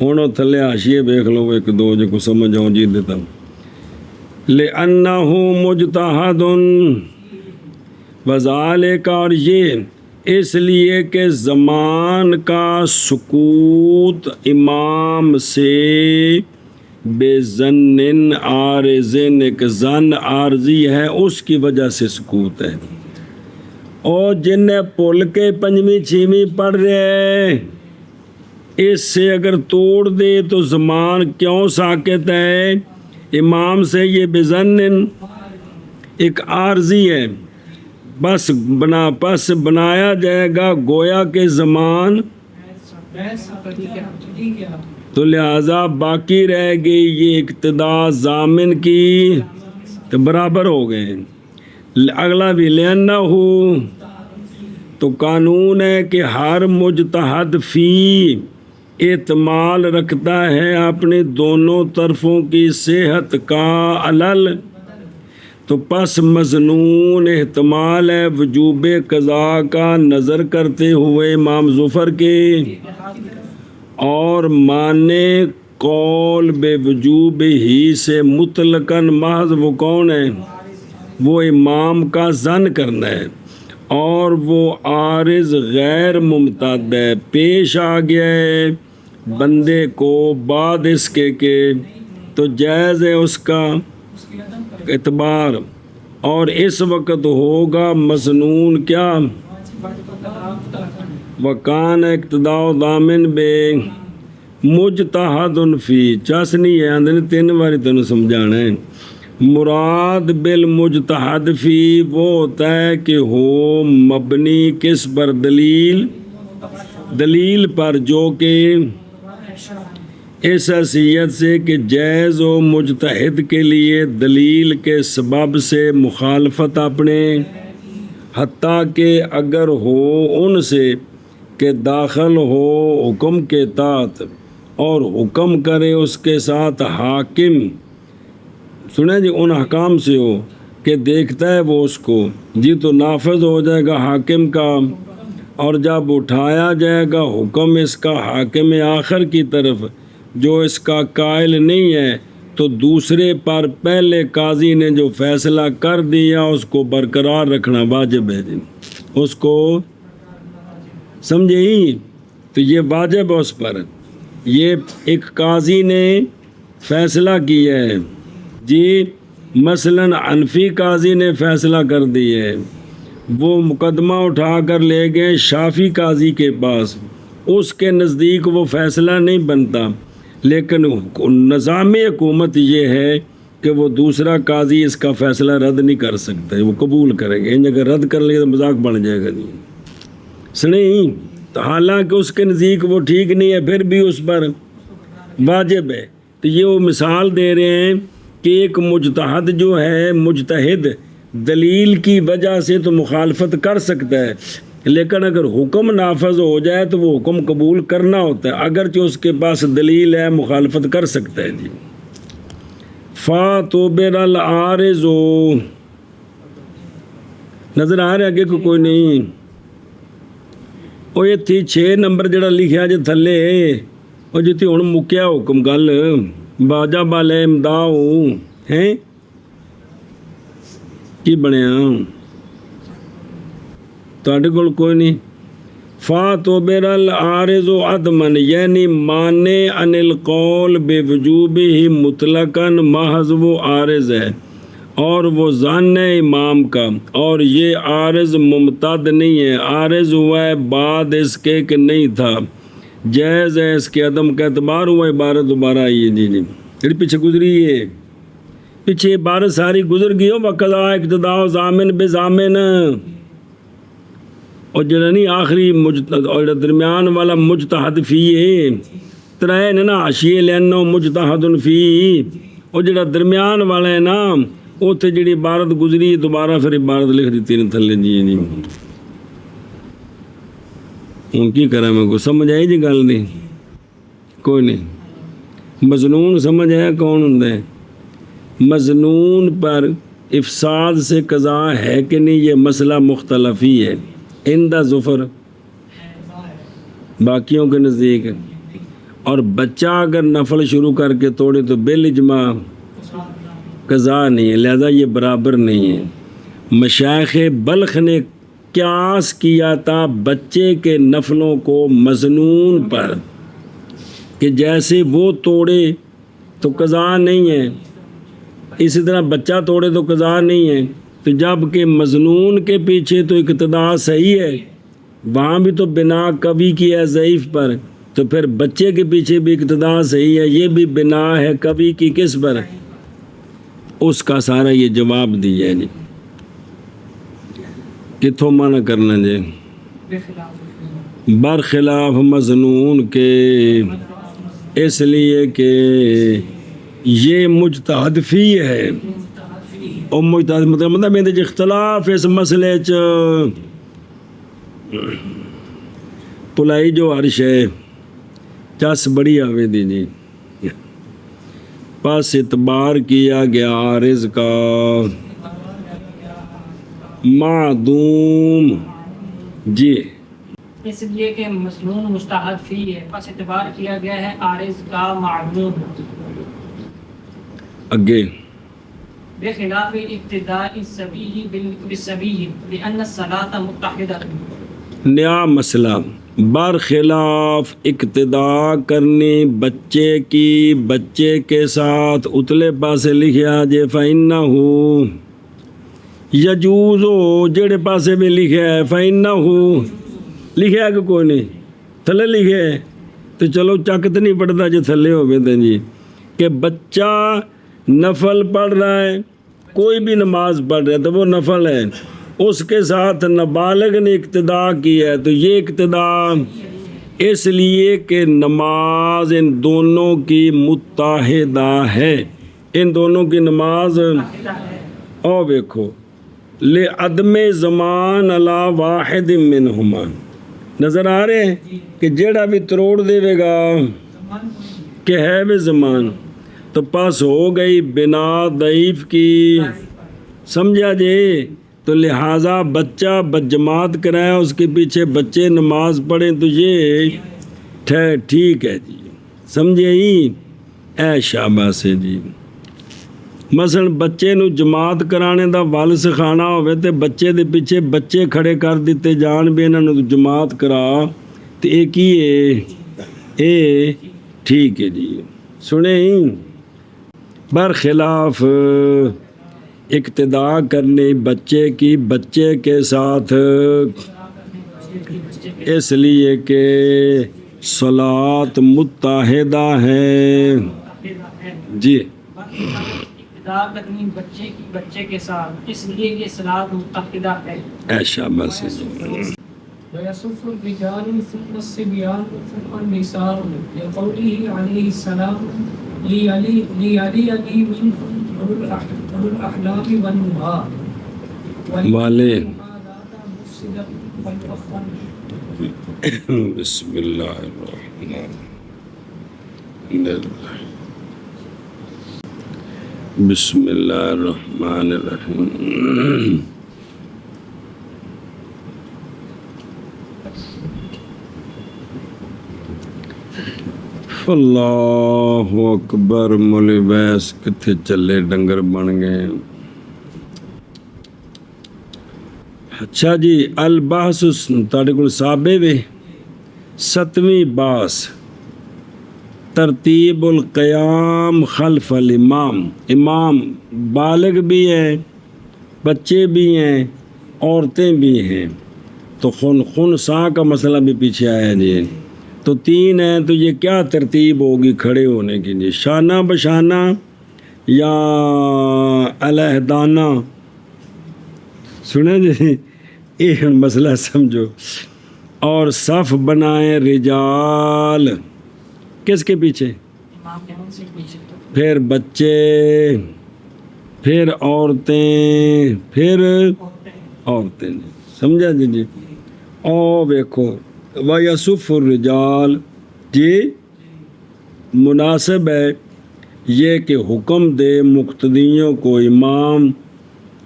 ہوں تھلے حاشیے دیکھ لو ایک دو جو کو سمجھ آؤ جی دیتا لِأَنَّهُ مُجْتَہِدٌ وَذَلِكَ، اور یہ اس لیے کہ زمان کا سکوت امام سے بے ظن عارضن، ایک ظن عارضی ہے اس کی وجہ سے سکوت ہے، اور جن نے پل کے 5ویں 6ویں پڑھ رہے ہیں اس سے اگر توڑ دے تو زمان کیوں ساکت ہے؟ امام سے یہ بظن ایک عارضی ہے، بس بنایا جائے گا گویا کہ زمان، تو لہذا باقی رہ گئی یہ اقتداء ضامن کی، تو برابر ہو گئے۔ اگلا بھی لینا ہو تو قانون ہے کہ ہر مجتہد فی احتمال رکھتا ہے اپنے دونوں طرفوں کی صحت کا علل، تو پس مظنون احتمال ہے وجوب قضاء کا نظر کرتے ہوئے امام ظفر کے، اور مانے قول بے وجوب ہی سے مطلقاً محض وہ کون ہے؟ وہ امام کا ظن کرنا ہے، اور وہ عارض غیر ممتد ہے، پیش آ گیا ہے بندے کو بعد اس کے تو جائز ہے اس کا اعتبار، اور اس وقت ہوگا مسنون کیا وکان اقتداء ضامن بے مجتہد فی، چاسنی ہے اندر 3 باری تینوں سمجھانا ہے، مراد بالمجتہد فی وہ ہوتا ہے کہ ہو مبنی کس پر؟ دلیل پر، جو کہ اس حیثیت سے کہ جائز و مجتہد کے لیے دلیل کے سبب سے مخالفت اپنے، حتیٰ کہ اگر ہو ان سے کہ داخل ہو حکم کے تحت اور حکم کرے اس کے ساتھ حاکم، سنیں جی ان حکام سے ہو کہ دیکھتا ہے وہ اس کو جی، تو نافذ ہو جائے گا حاکم کا، اور جب اٹھایا جائے گا حکم اس کا حاکم آخر کی طرف جو اس کا قائل نہیں ہے، تو دوسرے پر پہلے قاضی نے جو فیصلہ کر دیا اس کو برقرار رکھنا واجب ہے جی، اس کو سمجھے ہی، تو یہ واجب ہے اس پر، یہ ایک قاضی نے فیصلہ کیا ہے جی، مثلاً حنفی قاضی نے فیصلہ کر دیا ہے، وہ مقدمہ اٹھا کر لے گئے شافعی قاضی کے پاس، اس کے نزدیک وہ فیصلہ نہیں بنتا، لیکن نظام حکومت یہ ہے کہ وہ دوسرا قاضی اس کا فیصلہ رد نہیں کر سکتا، وہ قبول کرے گا، اگر رد کر لے تو مذاق بن جائے گا نہیں سنیں، تو حالانکہ اس کے نزدیک وہ ٹھیک نہیں ہے، پھر بھی اس پر واجب ہے۔ تو یہ وہ مثال دے رہے ہیں کہ ایک مجتہد جو ہے، مجتہد دلیل کی وجہ سے تو مخالفت کر سکتا ہے، لیکن اگر حکم نافذ ہو جائے تو وہ حکم قبول کرنا ہوتا ہے، اگرچہ اس کے پاس دلیل ہے مخالفت کر سکتا ہے جی۔ فَاتُبِرَ الْعَارِضُ، نظر آ رہا ہے آگے کو کوئی نہیں؟ وہ یہ تھی 6 نمبر جڑا لکھیا جے تھلے، وہ جتھی ہن مکیا حکم گل باجا بالے امداؤ ہیں کی بنیا تواڈے کول کوئی نہیں۔ فَاتُبِرَ الْعَارِضُ عَدْمًا، یعنی مانے عن القول بوجوبہ مطلقاً محض وہ عارض ہے، اور وہ ظن ہے امام کا، اور یہ عارض ممتد نہیں ہے، عارض ہوا ہے بعد اس کے کہ نہیں تھا، جائز ہے اس کے عدم کا اعتبار ہوا، عبارت دوبارہ آئی ہے جی جی پیچھے گزری ہے، پیچھے عبارت ساری گزر گئی ہو، وقضا اقتداء ضامن بضامن، اور جڑا نہیں آخری اور درمیان والا مجتہد فی ہے ترائے نا عشیے لینو مجتہد فی، اور جڑا درمیان والا ہے نا اوتھے جڑی عبارت گزری دوبارہ پھر عبارت لکھ دیتی نے تھلے جی نہیں ہوں کی کرا میں کو سمجھ آئی جی گل نہیں کوئی نہیں۔ مظنون سمجھ آیا کون ہوں ہے؟ مظنون پر افساد سے قضا ہے کہ نہیں، یہ مسئلہ مختلف ہی ہے، اندہ ظفر باقیوں کے نزدیک، اور بچہ اگر نفل شروع کر کے توڑے تو بالاجماع قضا نہیں ہے، لہذا یہ برابر نہیں ہے۔ مشائخ بلخ نے قیاس کیا تھا بچے کے نفلوں کو مظنون پر کہ جیسے وہ توڑے تو قضا نہیں ہے، اسی طرح بچہ توڑے تو قضا نہیں ہے، تو جب کہ مظنون کے پیچھے تو اقتداء صحیح ہے، وہاں بھی تو بنا قوی کی ہے ضعیف پر، تو پھر بچے کے پیچھے بھی اقتداء صحیح ہے، یہ بھی بنا ہے قوی کی کس پر، اس کا سارا یہ جواب دیا ہے جی۔ کتوں منع کرنا جی برخلاف مظنون کے، اس لیے کہ یہ مجتہد فی ہے، اور مجتہد مطلب میں دے اختلاف اس مسئلے چ پلائی جو عرش ہے چس بڑی آوے دی جی، پس اعتبار کیا گیا عارض کا معدوم جی، اس لیے کہ مظنون مستحد فی ہے، پس اعتبار کیا گیا ہے عارض کا معدوم، اگے بخلاف ابتداء السبیل بالسبیل لأن الصلاة متحدہ، نیا مسئلہ برخلاف اقتداء کرنی بچے کی بچے کے ساتھ اتلے پاسے لکھیا جے فَإِنَّهُ یجوزو، جڑے پاسے میں لکھیا ہے فَإِنَّهُ لکھیا ہے کہ کوئی نہیں تھلے لکھیا ہے، تو چلو چک تو نہیں پڑھتا جو تھلے ہو گئے تھے جی، کہ بچہ نفل پڑھ رہا ہے، کوئی بھی نماز پڑھ رہا ہے تو وہ نفل ہے، اس کے ساتھ نابالغ نے اقتداء کی ہے، تو یہ اقتداء اس لیے کہ نماز ان دونوں کی متحدہ ہے، ان دونوں کی نماز، اور دیکھو لعدم زمان علی واحد منہما، نظر آ رہے ہیں کہ جیڑا بھی تروڑ دے گا کہ ہے بھی زمان، تو پاس ہو گئی بنا ضعیف کی، سمجھا جی، تو لہٰذا بچہ بجماعت کرائے اس کے پیچھے بچے نماز پڑھیں تو یہ ٹھیک ہے جی، سمجھے ہی اے شاباش ہے جی۔ مثلا بچے نو جماعت کرانے دا ول سکھانا ہوئے تے بچے دے پیچھے بچے کھڑے کر دیتے جان بھی انہاں نو جماعت کرا، تو یہ کی ہے اے ٹھیک ہے جی، سنیں برخلاف اقتداء کرنے بچے کی بچے کے ساتھ، اس لیے کہ صلاۃ متحدہ ہے جی، اقتداء کرنی بچے کی بچے کے ساتھ، اس لیے کہ صلاۃ متحدہ ہے، ایشا بس ويصف الرجال ثم الصبيان ثم النساء لقوله عليه السلام ليلي منكم أولو الأحلام والنهى والے مفسدة فليؤخر بسم اللہ الرحمن الرحیم بسم اللہ الرحمن الرحیم اللہ اکبر مولی بیس کتھے چلے ڈنگر بن گئے اچھا جی البحث تاڑے کو صحابے وے 7ویں باس ترتیب القیام خلف الامام امام بالغ بھی ہیں بچے بھی ہیں عورتیں بھی ہیں تو خنسا کا مسئلہ بھی پیچھے آیا جی تو 3 ہیں تو یہ کیا ترتیب ہوگی کھڑے ہونے کی جی شانہ بشانہ یا علیحدانہ سنیں جی ایک مسئلہ سمجھو اور صف بنائیں رجال کس کے پیچھے پھر بچے پھر عورتیں پھر عورتیں سمجھا جی جی او دیکھو وَيَصُفُّ الرِّجَالِ جی مناسب ہے یہ کہ حکم دے مقتدیوں کو امام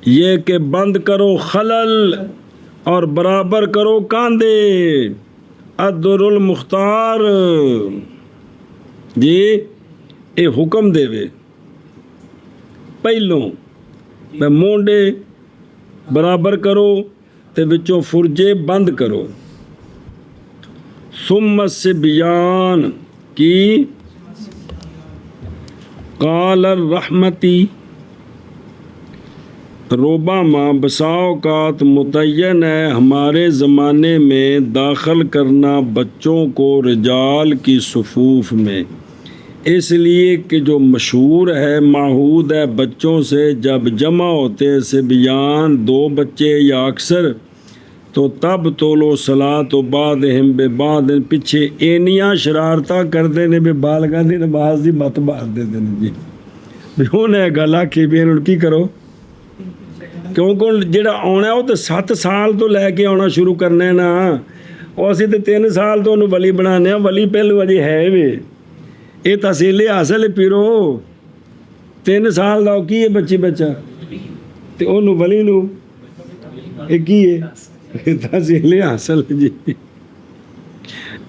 یہ کہ بند کرو خلل اور برابر کرو کاندھے الدر المختار جی اے حکم دے وے پہلوں میں مونڈے برابر کرو تے وچوں فرجے بند کرو ثم الصبیان کی قال الرحمتی روباما بسا اوقات متعین ہے ہمارے زمانے میں داخل کرنا بچوں کو رجال کی صفوف میں اس لیے کہ جو مشہور ہے معہود ہے بچوں سے جب جمع ہوتے صبیان 2 بچے یا اکثر تو تب تولو صلاۃ و بعد ہم بے بعد پیچھے اینیاں شرارتاں کرتے نے بے بالغاں دی نماز دی مت مار دے دے جی انہیں گل آکھی بھی انہوں کی کرو کیونکہ جڑا آنا ہے وہ تو 7 سال تو لے کے آنا شروع کرنا ہے نا وہ اسی تو 3 سال تو انہوں ولی بنانے ہیں ولی پہلو اجی ہے وے یہ تحصیل حاصل پیرو 3 سال دا کی ہے بچہ تو انہوں ولی نو ایک ہی ہے تحصیل حاصل جی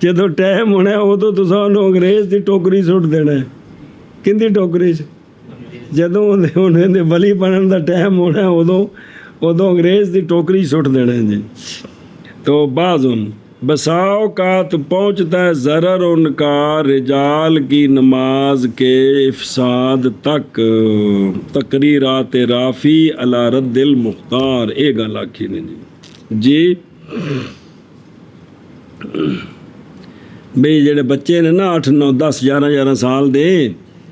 جدو ٹائم ہونا ہے ادو تو انگریز دی ٹوکری سٹ دینا ہے کندی ٹوکری جدو انہیں ولی بننے دا ٹائم ہونا ہے ادو انگریز دی ٹوکری سٹ دینا ہے جی تو بعض بسا اوقات پہنچتا ہے ضرر ان کا رجال کی نماز کے افساد تک تقریرات رافی علی رد المختار اے گل آکھی نے جی بھئی جڑے بچے نے نا 8 9 10 11 سال دے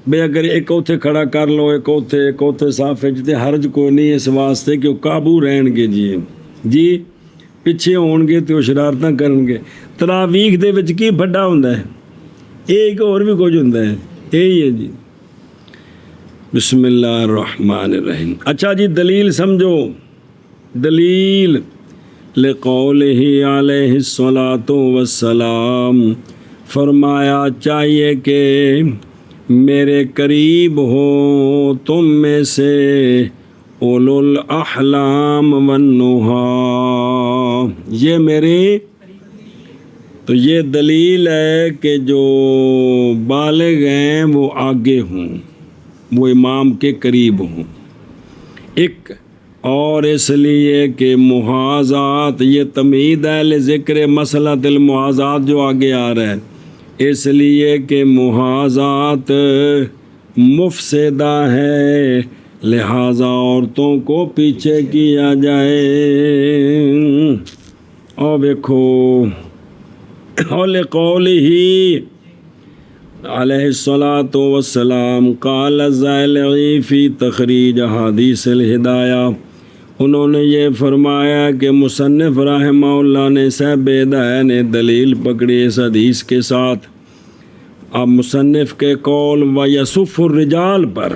بھئی اگر ایک اوتھے کھڑا کر لو ایک اوتھے صاف تے حرج کوئی نہیں اس واسطے کہ وہ قابو رہن گے جی پیچھے ہون گے تو شرارتاں کرن گے تراویح دے وچ کی بڑا ہوندا ہے ایک اور بھی کچھ ہوندا ہے یہی ہے جی بسم اللہ الرحمن الرحیم اچھا جی دلیل سمجھو دلیل لقولہ علیہ الصلاۃ والسلام فرمایا چاہیے کہ میرے قریب ہو تم میں سے اولو الاحلام والنہا یہ میرے تو یہ دلیل ہے کہ جو بالغ ہیں وہ آگے ہوں وہ امام کے قریب ہوں ایک اور اس لیے کہ محاذات یہ تمہید ہے لذکر مسئلہ المحاذات جو آگے آ رہا ہے اس لیے کہ محاذات مفسدہ ہے لہذا عورتوں کو پیچھے کیا جائے اور دیکھو قولہ علیہ الصلاۃ والسلام قال الزائلعی فی تخریج حدیث الہدایہ انہوں نے یہ فرمایا کہ مصنف رحمہ اللہ نے صاحب ہدایہ نے دلیل پکڑی اس حدیث کے ساتھ اب مصنف کے قول و یصف الرجال پر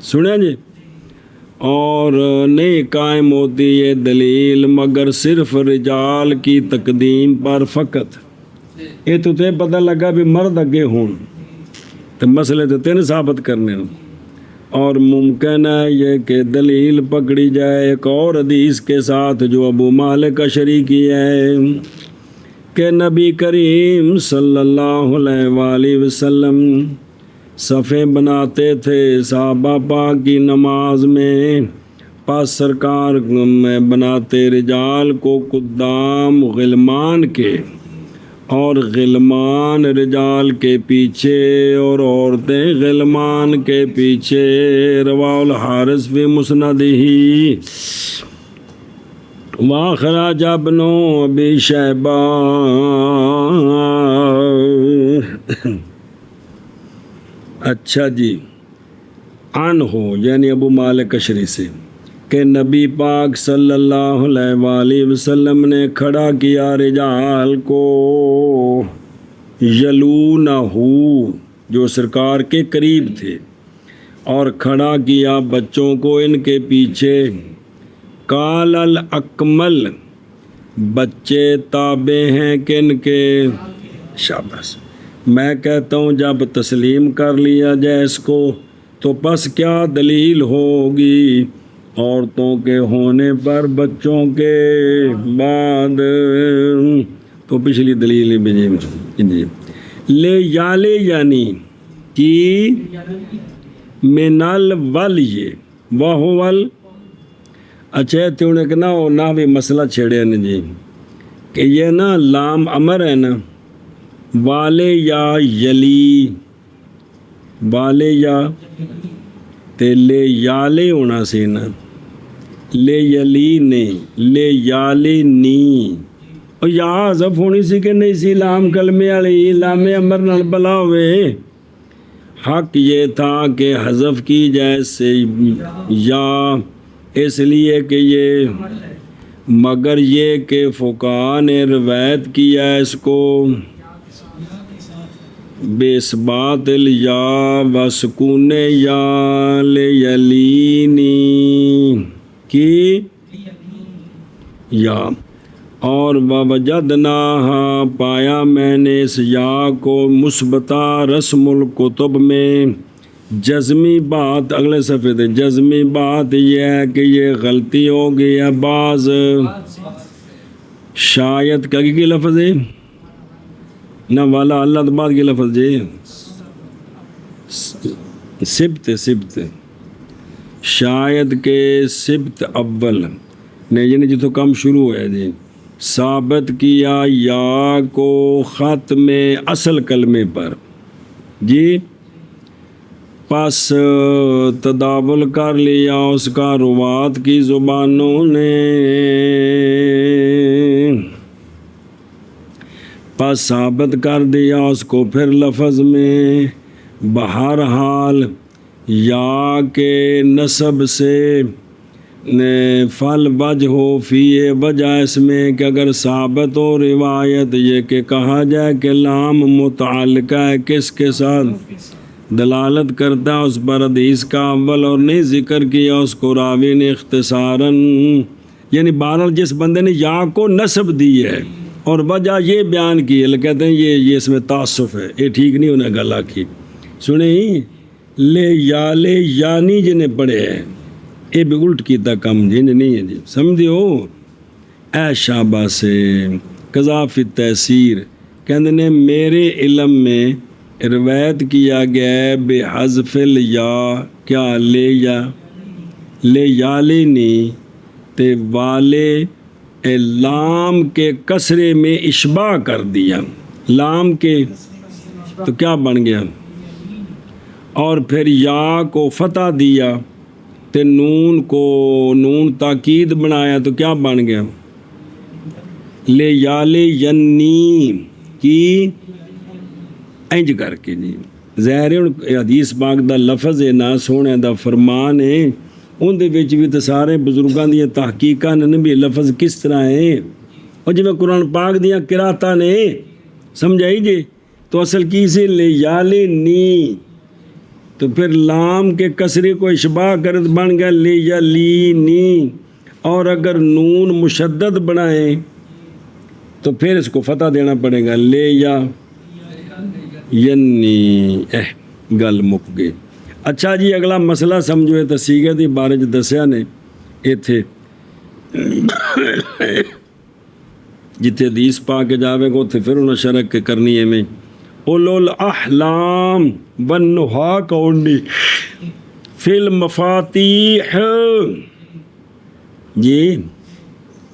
سنیں جی، اور نہیں قائم ہوتی یہ دلیل مگر صرف رجال کی تقدیم پر فقط۔ یہ تو تے پتہ لگا بھی مرد اگے ہوں تو مسئلے تو تین ثابت کرنے ہوں، اور ممکن ہے یہ کہ دلیل پکڑی جائے ایک اور حدیث کے ساتھ جو ابو مالک اشعری کی ہے کہ نبی کریم صلی اللہ علیہ وآلہ وسلم صفیں بناتے تھے صحابہ پاک کی نماز میں، پس سرکار میں بناتے رجال کو قدام غلمان کے اور غلمان رجال کے پیچھے اور عورتیں غلمان کے پیچھے، رواہ الحارث فی مسندہ واخرج ابن ابی شیبہ۔ اچھا جی، عن ہو یعنی ابو مالک اشعری سے کہ نبی پاک صلی اللہ علیہ وآلہ وسلم نے کھڑا کیا رجال کو یلونہ جو سرکار کے قریب تھے، اور کھڑا کیا بچوں کو ان کے پیچھے۔ قال الاکمل، بچے تابع ہیں کن کے؟ شاباش۔ میں کہتا ہوں جب تسلیم کر لیا جائے اس کو تو پس کیا دلیل ہوگی عورتوں کے ہونے پر بچوں کے بعد؟ تو پچھلی دلیل بھی جی لے یالے یعنی کی من الول یہ وہول۔ اچھا تیونے کہ نہ بھی مسئلہ چھیڑے ہیں جی کہ یہ نا لام امر ہے نا، والے یا یلی، والے یا تے لے یالے ہونا سی نا، لے یلی نہیں لے یالے نی، اور یا حذف ہونی سی کہ نہیں سی لام کلمے والی، لام امر نال بلا ہوئے۔ حق یہ تھا کہ حذف کی جائے سے یا، اس لیے کہ یہ مگر یہ کہ فقہاء نے روایت کیا ہے اس کو بے اثبات الیا و سکون یا لیلینی کی یا، اور ووجدناہا پایا میں نے اس یا کو مثبتہ رسم الکتب میں جزمی بات، اگلے صفحے تھے جزمی بات یہ ہے کہ یہ غلطی ہو گئی ہے بعض شاید کا کی لفظ ہے نہ والا اللہ تو بعد کی لفظ ہے سبت شاید کے سبت اول نے یعنی جتوں کم شروع ہے جی ثابت کیا یا کو خط میں اصل کلمے پر جی، پس تداول کر لیا اس کا روات کی زبانوں نے، پس ثابت کر دیا اس کو پھر لفظ میں، بہرحال یا کے نسب سے فل وجہ ہو فی وجہ اس میں کہ اگر ثابت ہو روایت یہ کہ کہا جائے کہ لام متعلقہ ہے کس کے ساتھ، دلالت کرتا ہے اس پر حدیث کا اول، اور نہیں ذکر کیا اس کو راوی نے اختصاراً، یعنی بہرحال جس بندے نے یا کو نسب دی ہے اور وجہ یہ بیان کی ہے، کہتے ہیں یہ اس میں تعصف ہے، یہ ٹھیک نہیں ہونا گل آخی سنیں لے یا لے یعنی جنہیں پڑھے ہیں یہ بھی الٹ کیتا کم جن نہیں ہے جی سمجھو۔ اے شابہ سے قذافی تحصیر کہتے ہیں میرے علم میں روایت کیا گیا ہے بے حذف الیا، کیا لے یا لے نی تے والے لام کے کسرے میں اشباع کر دیا، لام کے تو کیا بن گیا، اور پھر یا کو فتح دیا تے نون کو نون تاکید بنایا تو کیا بن گیا، لے یا لے ینی کی انج کر کے جی ظاہر حدیث پاک دا لفظ ہے نا سونے دا فرمان ہے ਉਹਦੇ ਵਿੱਚ ਵੀ ਤਾਂ ਸਾਰੇ ਬਜ਼ੁਰਗਾਂ ਦੀਆਂ ਤਹਿਕੀਕਾਂ ਨੇ ਵੀ ਲਫ਼ਜ਼ ਕਿਸ ਤਰ੍ਹਾਂ ਹੈ। اور ਜਿਵੇਂ ਕੁਰਾਨ ਪਾਕ ਦੀਆਂ ਕਿਰਾਤਾਂ ਨੇ ਸਮਝਾਈ ਜੇ تو اصل کی سے لے یالے نی تو پھر لام کے کسرے کو اشباہ کرد بن گیا لے یا لی نی، اور اگر نون مشدد بنائیں تو پھر اس کو فتح دینا پڑے گا لے یا ینی گل مک گئی۔ اچھا جی اگلا مسئلہ سمجھو تو سیگے دی بارے دسیا نے ایتھے جتھے حدیث پا کے جاوے گا اتھے پھر انہیں شرک کرنی ہے میں اولو الاحلام والنہا کونی فی المفاتیح، جی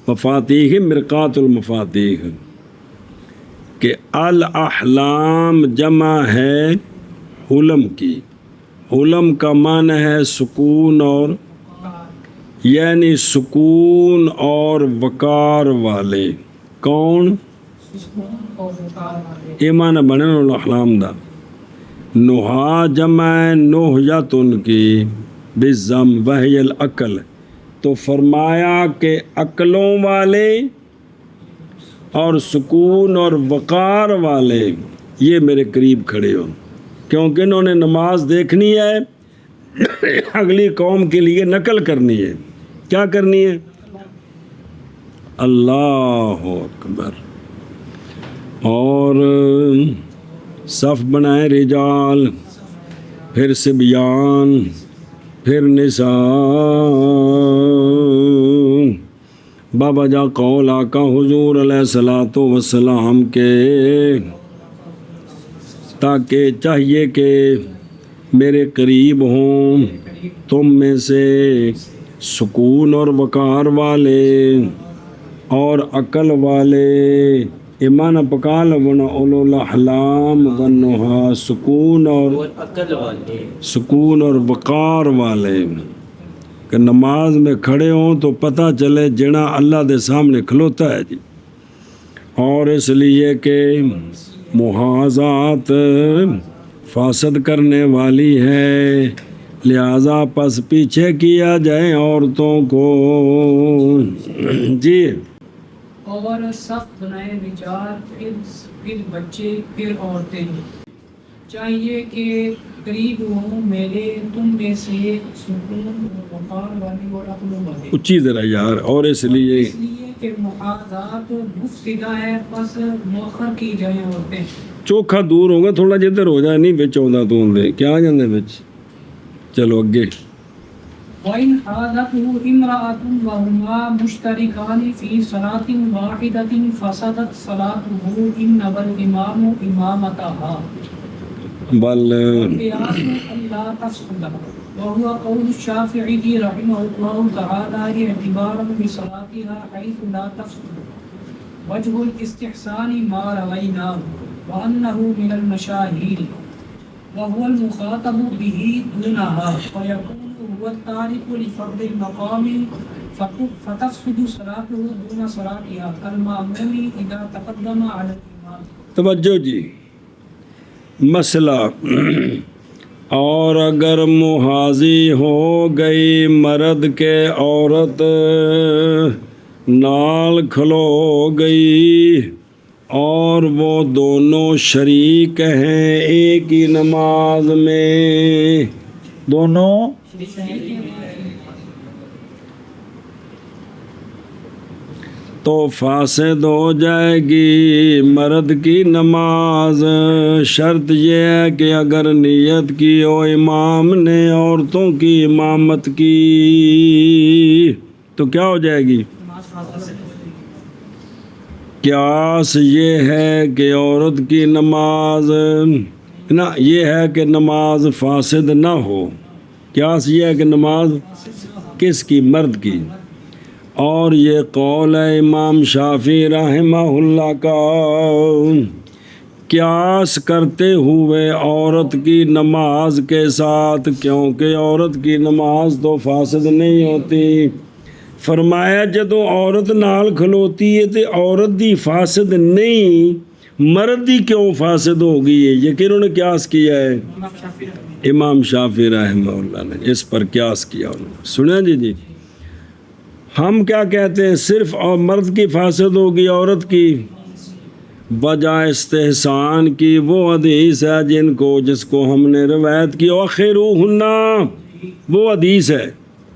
مفاتیح مرقات المفاتیح کہ الاحلام جمع ہے حلم کی، حلم کا معنی ہے سکون اور یعنی سکون اور وقار والے، کون یہ معنی بنے نا احلام دا۔ نہا جمع نہیتن کی بالضم وہی العقل، تو فرمایا کہ عقلوں والے اور سکون اور وقار والے یہ میرے قریب کھڑے ہو، کیونکہ انہوں نے نماز دیکھنی ہے، اگلی قوم کے لیے نقل کرنی ہے۔ کیا کرنی ہے؟ اللہ اکبر۔ اور صف بنائے رجال، پھر صبیان، پھر نساء۔ بابا جا قول آقا حضور علیہ الصلوۃ والسلام کے، تاکہ چاہیے کہ میرے قریب ہوں تم میں سے سکون اور وقار والے اور عقل والے، ایمان پکال بنا اولو الاحلام والنہا، سکون اور وقار والے، کہ نماز میں کھڑے ہوں تو پتہ چلے جنا اللہ دے سامنے کھلوتا ہے جی۔ اور اس لیے کہ محاذات فاسد کرنے والی ہے، لہذا پس پیچھے کیا جائے عورتوں کو جی۔ اور صف بنائے رجال، پھر بچے، پھر عورتیں، چاہیے کہ قریب ہوں میرے تم میں سے سکون اور وقار والی اور عقل والے، اچھی ذرا یار۔ اور اس لیے کہ محاذات مفسدہ ہے، پس مؤخر کی جائیں عورتیں۔ چوکھا دور ہوگا تھوڑا جدھر ہو جائے، نہیں بچ آਉਂਦਾ تو دے کیا آ جاندے بچ۔ چلو اگے۔ وَإِنْ حَاذَتْهُ امْرَأَةٌ وَهُمَا مُشْتَرِكَانِ فِي صَلَاةٍ وَاحِدَةٍ فَسَدَتْ صَلَاتُهُ إِنْ نَوَى الْإِمَامُ إِمَامَتَهَا وَالْقِيَاسُ أَلَّا تَفْسُدَ، وَهُوَ قَوْلُ الشَّافِعِيِّ رَحِمَهُ اللَّهُ تَعَالَى اعْتِبَارًا بِصَلَاتِهَا حَيْثُ لَا تَفْسُدُ، وَجْهُ الِاسْتِحْسَانِ مَا رَوَيْنَاهُ وَأَنَّهُ مِنَ الْمَشَاهِيرِ وَهُوَ الْمُخَاطَبُ بِهِ دُونَهَا، فَيَكُونُ هو التارك لفرض المقام فتفسد صلاته دون صلاتها كالمأموم إذا تقدم على الإمام۔ توجہ جی، مسئلہ اور اگر محاذی ہو گئی مرد کے عورت نال کھلو گئی اور وہ دونوں شریک ہیں ایک ہی نماز میں، دونوں تو فاسد ہو جائے گی مرد کی نماز۔ شرط یہ ہے کہ اگر نیت کی ہو امام نے عورتوں کی امامت کی تو کیا ہو جائے گی؟ قیاس یہ ہے کہ عورت کی نماز نہ، یہ ہے کہ نماز فاسد نہ ہو، قیاس یہ ہے کہ نماز کس کی؟ مرد کی۔ اور یہ قول ہے امام شافعی رحمہ اللہ کا، قیاس کرتے ہوئے عورت کی نماز کے ساتھ، کیونکہ عورت کی نماز تو فاسد نہیں ہوتی۔ فرمایا جدو عورت نال کھلوتی ہے تو عورت دی فاسد نہیں، مرد ہی کیوں فاسد ہوگی؟ یہ کنہوں نے قیاس کیا ہے؟ امام شافعی امام شافعی رحمہ اللہ نے اس پر قیاس کیا۔ سنیں جی ہم کیا کہتے ہیں؟ صرف اور مرد کی فاسد ہوگی، عورت کی وجہ استحسان کی وہ حدیث ہے جس کو ہم نے روایت کی، آخروہن وہ حدیث ہے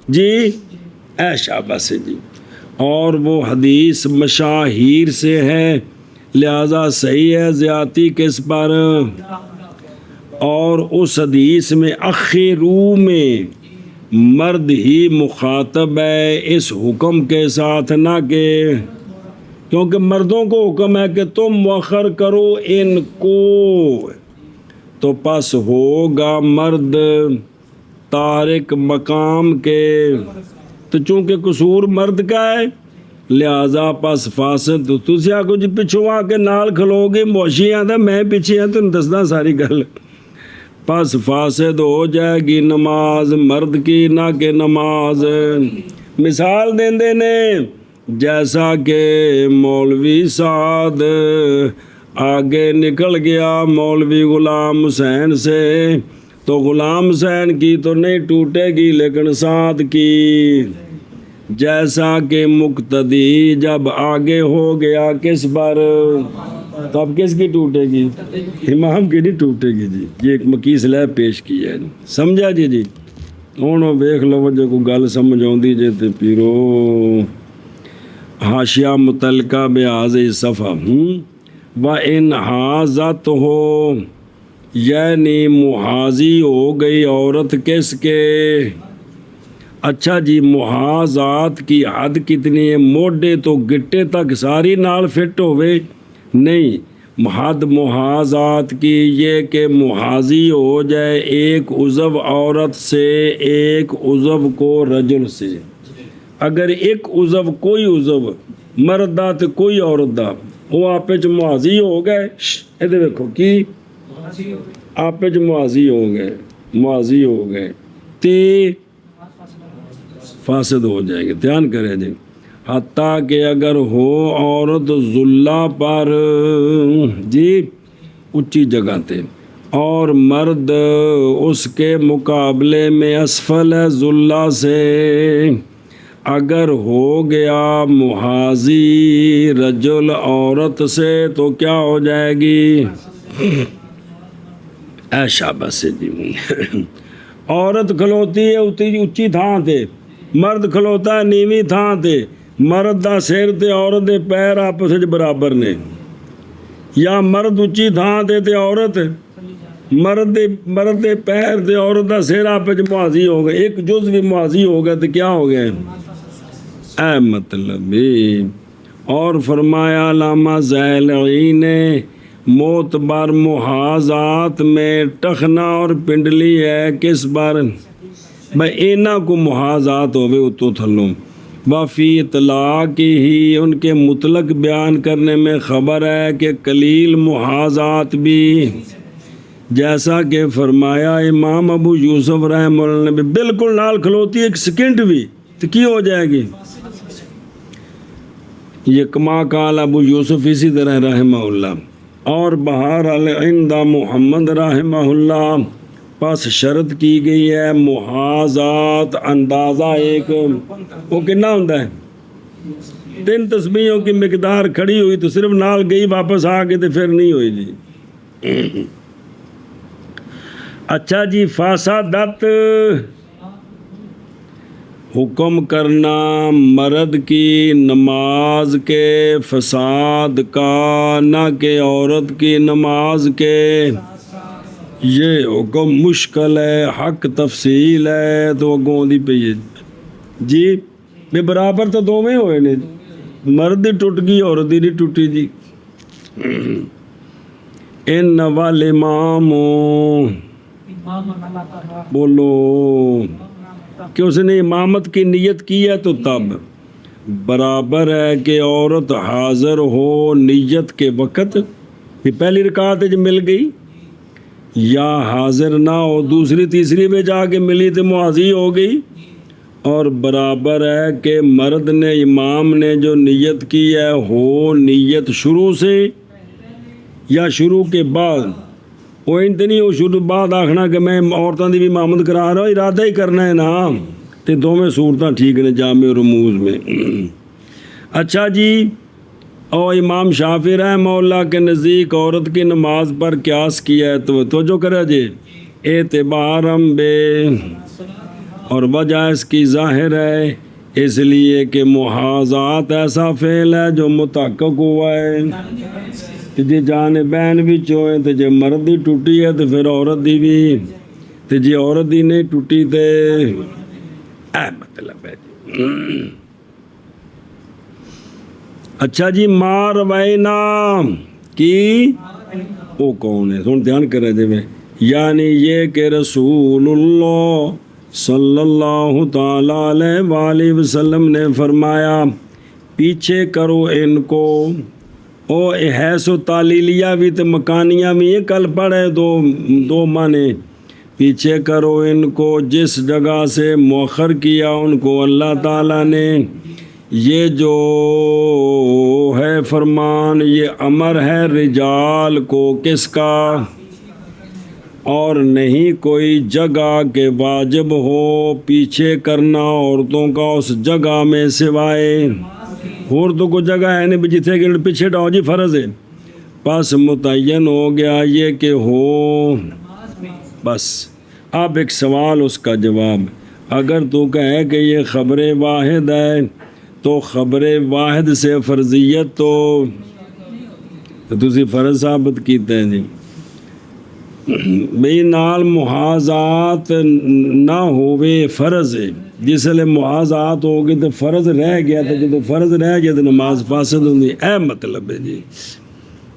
جی، اے شاباش جی، اور وہ حدیث مشاہیر سے ہے، لہذا صحیح ہے زیادتی کس پر؟ اور اس حدیث میں اخرو میں مرد ہی مخاطب ہے اس حکم کے ساتھ، نہ کہ، کیونکہ مردوں کو حکم ہے کہ تم مؤخر کرو ان کو، تو پس ہوگا مرد تارک مقام کے، تو چونکہ قصور مرد کا ہے لہذا پس فاسد تسی آ کچھ پچھوں آ کے نال کھلو گے، موشی آتا میں پیچھے ہیں تو دسنا ساری گل، پس فاسد ہو جائے گی نماز مرد کی، نہ کہ نماز۔ مثال دیندے نے جیسا کہ مولوی سعد آگے نکل گیا مولوی غلام حسین سے، تو غلام حسین کی تو نہیں ٹوٹے گی لیکن سعد کی، جیسا کہ مقتدی جب آگے ہو گیا کس پر، تو اب کس کی ٹوٹے گی؟ امام کی نہیں ٹوٹے گی جی۔ یہ ایک مکیس لے پیش کی ہے، سمجھا جی ہوں ویخ لو جے کوئی گل سمجھ آتی جے تے پیرو حاشیہ متعلقہ بیاض صفحہ و ان حاضت ہو، یعنی محاذی ہو گئی عورت کس کے؟ اچھا جی محاذات کی حد کتنی ہے؟ موڈے تو گٹے تک ساری نال فٹ ہوئے؟ نہیں، حد محاذات کی یہ کہ محاذی ہو جائے ایک عضو عورت سے ایک عضو کو رجل سے، اگر ایک عضو کوئی عضو مرد دا تو کوئی عورت دا وہ آپ چ محاذی ہو گئے، یہ دیکھو کی آپ چ محاذی ہو گئے تے فاسد ہو جائے گی، دھیان کرے جی، حتیٰ کہ اگر ہو عورت ذلہ پر جی اونچی جگہ تے اور مرد اس کے مقابلے میں اسفل ہے ذلہ سے، اگر ہو گیا محاذی رجل عورت سے تو کیا ہو جائے گی؟ اے شاباش جی، عورت کھلوتی ہے اونچی تھان تے، مرد کھلوتا ہے نیویں تھان تے، مرد دا سر تے عورت دے پیر آپس وچ برابر نے، یا مرد اونچی تھان تے عورت مرد دے پیر تے عورت دا سر آپس وچ محاذی ہو گئے، ایک جز بھی محاذی ہو گیا تو کیا ہو گیا؟ اے مطلب اور فرمایا علامہ زیلعی نے معتبر محاذات میں ٹخنا اور پنڈلی ہے کس بار بھائی اینا کو محاذات ہوئے اتو تھلوں وفی اطلاق ہی ان کے مطلق بیان کرنے میں خبر ہے کہ قلیل محاذات بھی، جیسا کہ فرمایا امام ابو یوسف رحمہ اللہ نے بالکل نال کھلوتی ایک سیکنڈ بھی تو کی ہو جائے گی؟ یہ کما قال ابو یوسف اسی طرح رحمہ اللہ، اور بہرحال عند محمد رحمہ اللہ پس شرط کی گئی ہے محاذات اندازہ ایک وہ کنا ہوتا ہے 3 تسبیحوں کی مقدار کھڑی ہوئی تو صرف نال گئی واپس آ کے تو پھر نہیں ہوئی جی۔ اچھا جی فاسدت حکم کرنا مرد کی نماز کے فساد کا، نہ کہ عورت کی نماز کے، یہ حکم مشکل ہے، حق تفصیل ہے تو اگوں دی پئی جی بے برابر تو دونوں ہوئے نے، مرد دی ٹوٹ گئی عورت دی نہیں ٹوٹی جی۔ ان والامام بولو کہ اس نے امامت کی نیت کی ہے تو تب برابر ہے کہ عورت حاضر ہو نیت کے وقت، یہ پہلی رکعت جو مل گئی، یا حاضر نہ ہو دوسری تیسری میں جا کے ملی تو معاذی ہو گئی، اور برابر ہے کہ مرد نے امام نے جو نیت کی ہے ہو نیت شروع سے یا شروع کے بعد وہ نہیں وہ شروع بعد آخنا کہ میں عورتوں کی بھی امامت کرا رہا ہوں، ارادہ ہی کرنا ہے نا، تو دونوں صورتیں ٹھیک نے جامع رموز میں۔ اچھا جی، اور امام شافعی رحمہ اللہ کے نزدیک عورت کی نماز پر قیاس کیا ہے، تو توجہ کرے جی، اعتبارم بے، اور وجہ اس کی ظاہر ہے اس لیے کہ محاذات ایسا فعل ہے جو متحقق ہوا ہے کہ جی جانبین بھی چوئے تو جی مرد دی ٹوٹی ہے تو پھر عورت دی بھی، تو جی عورت دی نہیں ٹوٹی تو مطلب ہے جی۔ اچھا جی، مار وینا کی وہ کون ہے، سن دھیان کرے دے میں، یعنی یہ کہ رسول اللہ صلی اللہ تعالیٰ علیہ وآلہ وسلم نے فرمایا پیچھے کرو ان کو، او حیث و تعلیلیہ بھی تو مکانیہ بھی یہ کل پڑھے دو معنی، پیچھے کرو ان کو جس جگہ سے مؤخر کیا ان کو اللہ تعالیٰ نے، یہ جو ہے فرمان، یہ امر ہے رجال کو، کس کا؟ اور نہیں کوئی جگہ کے واجب ہو پیچھے کرنا عورتوں کا اس جگہ میں سوائے، عورتوں کو جگہ ہے نہیں جتنے کہ پیچھے ڈاؤ جی فرض ہے، پس متعین ہو گیا یہ کہ ہو، بس اب ایک سوال اس کا جواب، اگر تو کہے کہ یہ خبر واحد ہے تو خبر واحد سے فرضیت تو تسی فرض ثابت کیتے ہیں جی، بھئی نال محاذات نہ ہوئے فرض ہے، جس لئے محاذات ہوگی تو فرض رہ گیا، تو جب فرض رہ گیا تو نماز فاسد ہوگی، اے مطلب ہے جی۔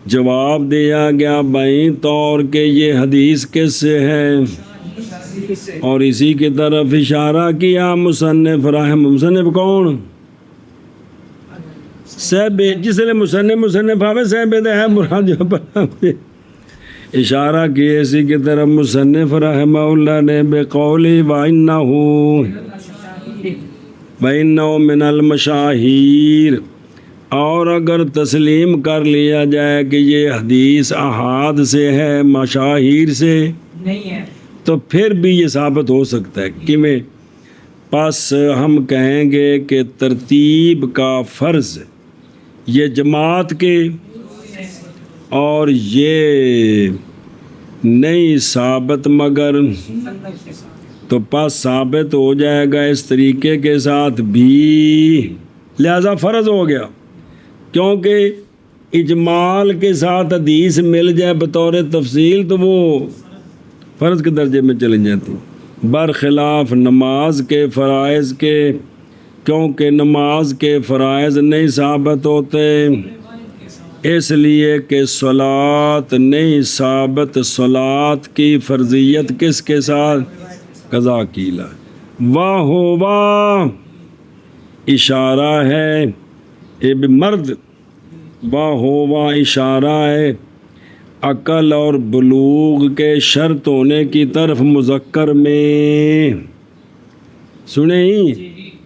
جواب دیا گیا بھائی طور کہ یہ حدیث کس سے ہے، اور اسی کی طرف اشارہ کیا مصنف مصنف کون؟ صحب، جس لئے مصنف آوے صحب دے ہے مراد جو پر اشارہ کیے اسی کی طرف مصنف رحمہ اللہ نے بقولی وَإِنَّهُ مِنَ الْمَشَاهِيرِ، اور اگر تسلیم کر لیا جائے کہ یہ حدیث احاد سے ہے، مشاہیر سے نہیں ہے، تو پھر بھی یہ ثابت ہو سکتا ہے کہ میں پس ہم کہیں گے کہ ترتیب کا فرض یہ جماعت کے اور یہ نہیں ثابت مگر، تو پس ثابت ہو جائے گا اس طریقے کے ساتھ بھی، لہذا فرض ہو گیا، کیونکہ اجمال کے ساتھ حدیث مل جائے بطور تفصیل تو وہ فرض کے درجے میں چلے جاتی، برخلاف نماز کے فرائض کے، کیونکہ نماز کے فرائض نہیں ثابت ہوتے، اس لیے کہ صلاۃ نہیں ثابت، صلاۃ کی فرضیت کس کے ساتھ؟ قضا کیلا، واہ اشارہ ہے مرد، واہ اشارہ ہے عقل اور بلوغ کے شرط ہونے کی طرف مذکر میں، سنیں ہی،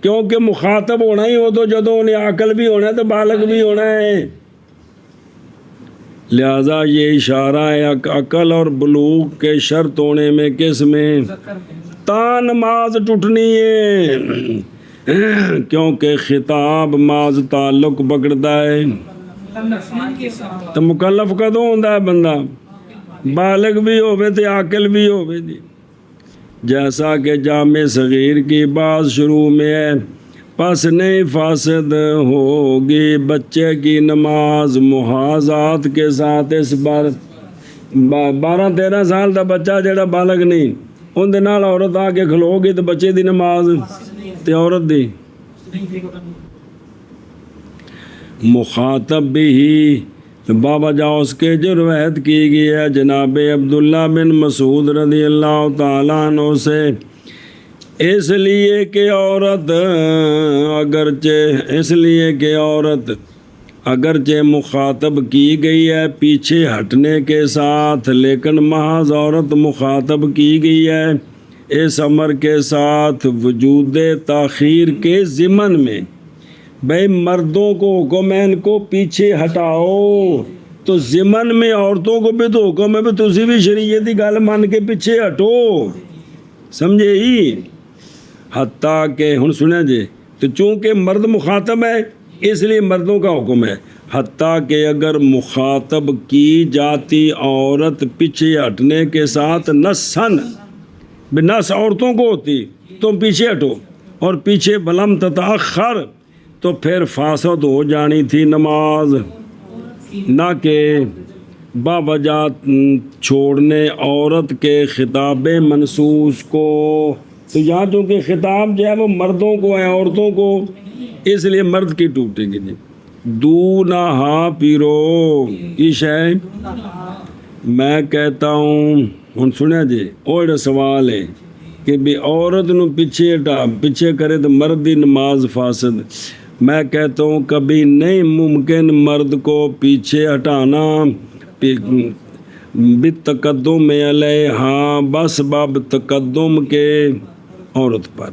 کیونکہ مخاطب ہونا ہی ہو تو جدو انہیں عقل بھی ہونا ہے تو بالغ بھی ہونا ہے، لہذا یہ اشارہ ہے عقل اور بلوغ کے شرط ہونے میں، کس میں؟ تا نماز ٹوٹنی ہے، کیونکہ خطاب ماز تعلق پکڑتا ہے، تو مکلف کدوں ہوتا ہے بندہ؟ بالغ بھی ہوئے تو عاقل بھی ہوئے جی، جیسا کہ جامع صغیر کی بات شروع میں ہے، پس نہیں فاسد ہوگی بچے کی نماز محاذات کے ساتھ، اس بار 12-13 سال کا بچہ جڑا بالغ نہیں ان دے نال عورت آ کے کھلو گی تو بچے دی نماز تے عورت دی مخاطب بھی بابا جاؤ اس کے جو روایت کی گئی ہے جناب عبداللہ بن مسعود رضی اللہ تعالیٰ عنہ سے، اس لیے کہ عورت اگرچہ مخاطب کی گئی ہے پیچھے ہٹنے کے ساتھ، لیکن محض عورت مخاطب کی گئی ہے اس امر کے ساتھ وجود تاخیر کے ضمن میں، بھئی مردوں کو حکم ہے ان کو پیچھے ہٹاؤ، تو ضمن میں عورتوں کو بھی تو حکم ہے بھی تسی بھی شریعت کی گل مان کے پیچھے ہٹو، سمجھے ہی؟ حتیٰ کہ ہن سنیں جی، تو چونکہ مرد مخاطب ہے اس لیے مردوں کا حکم ہے، حتیٰ کہ اگر مخاطب کی جاتی عورت پیچھے ہٹنے کے ساتھ نسن، نس عورتوں کو ہوتی تم پیچھے ہٹو، اور پیچھے بلم تتاخر تو پھر فاسد ہو جانی تھی نماز، نہ کہ باوجہ چھوڑنے عورت کے خطاب منصوص کو۔ تو یہاں چونکہ خطاب جو ہے وہ مردوں کو ہے، عورتوں کو، اس لیے مرد کی ٹوٹے گی نہیں۔ دونہا پیرو کی شے میں کہتا ہوں، ہن سنیں جی، اور سوال ہے کہ بھی عورت نو پیچھے کرے تو مرد دی نماز فاسد۔ میں کہتا ہوں کبھی نہیں ممکن مرد کو پیچھے ہٹانا بالتقدم علیہا، بس باب تقدم کے عورت پر،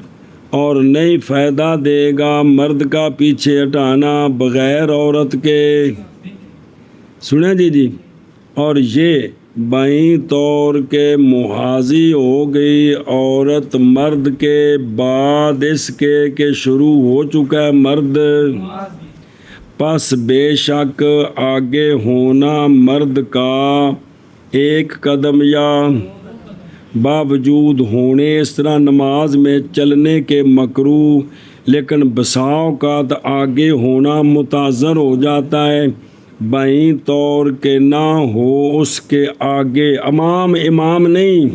اور نہیں فائدہ دے گا مرد کا پیچھے ہٹانا بغیر عورت کے۔ سنیں جی، اور یہ بائیں طور کے محاذی ہو گئی عورت مرد کے بعد اس کے کہ شروع ہو چکا ہے مرد، پس بے شک آگے ہونا مرد کا ایک قدم یا باوجود ہونے اس طرح نماز میں چلنے کے مکروہ، لیکن بسا اوقات آگے ہونا متعذر ہو جاتا ہے، بائیں طور کے نہ ہو اس کے آگے، امام نہیں،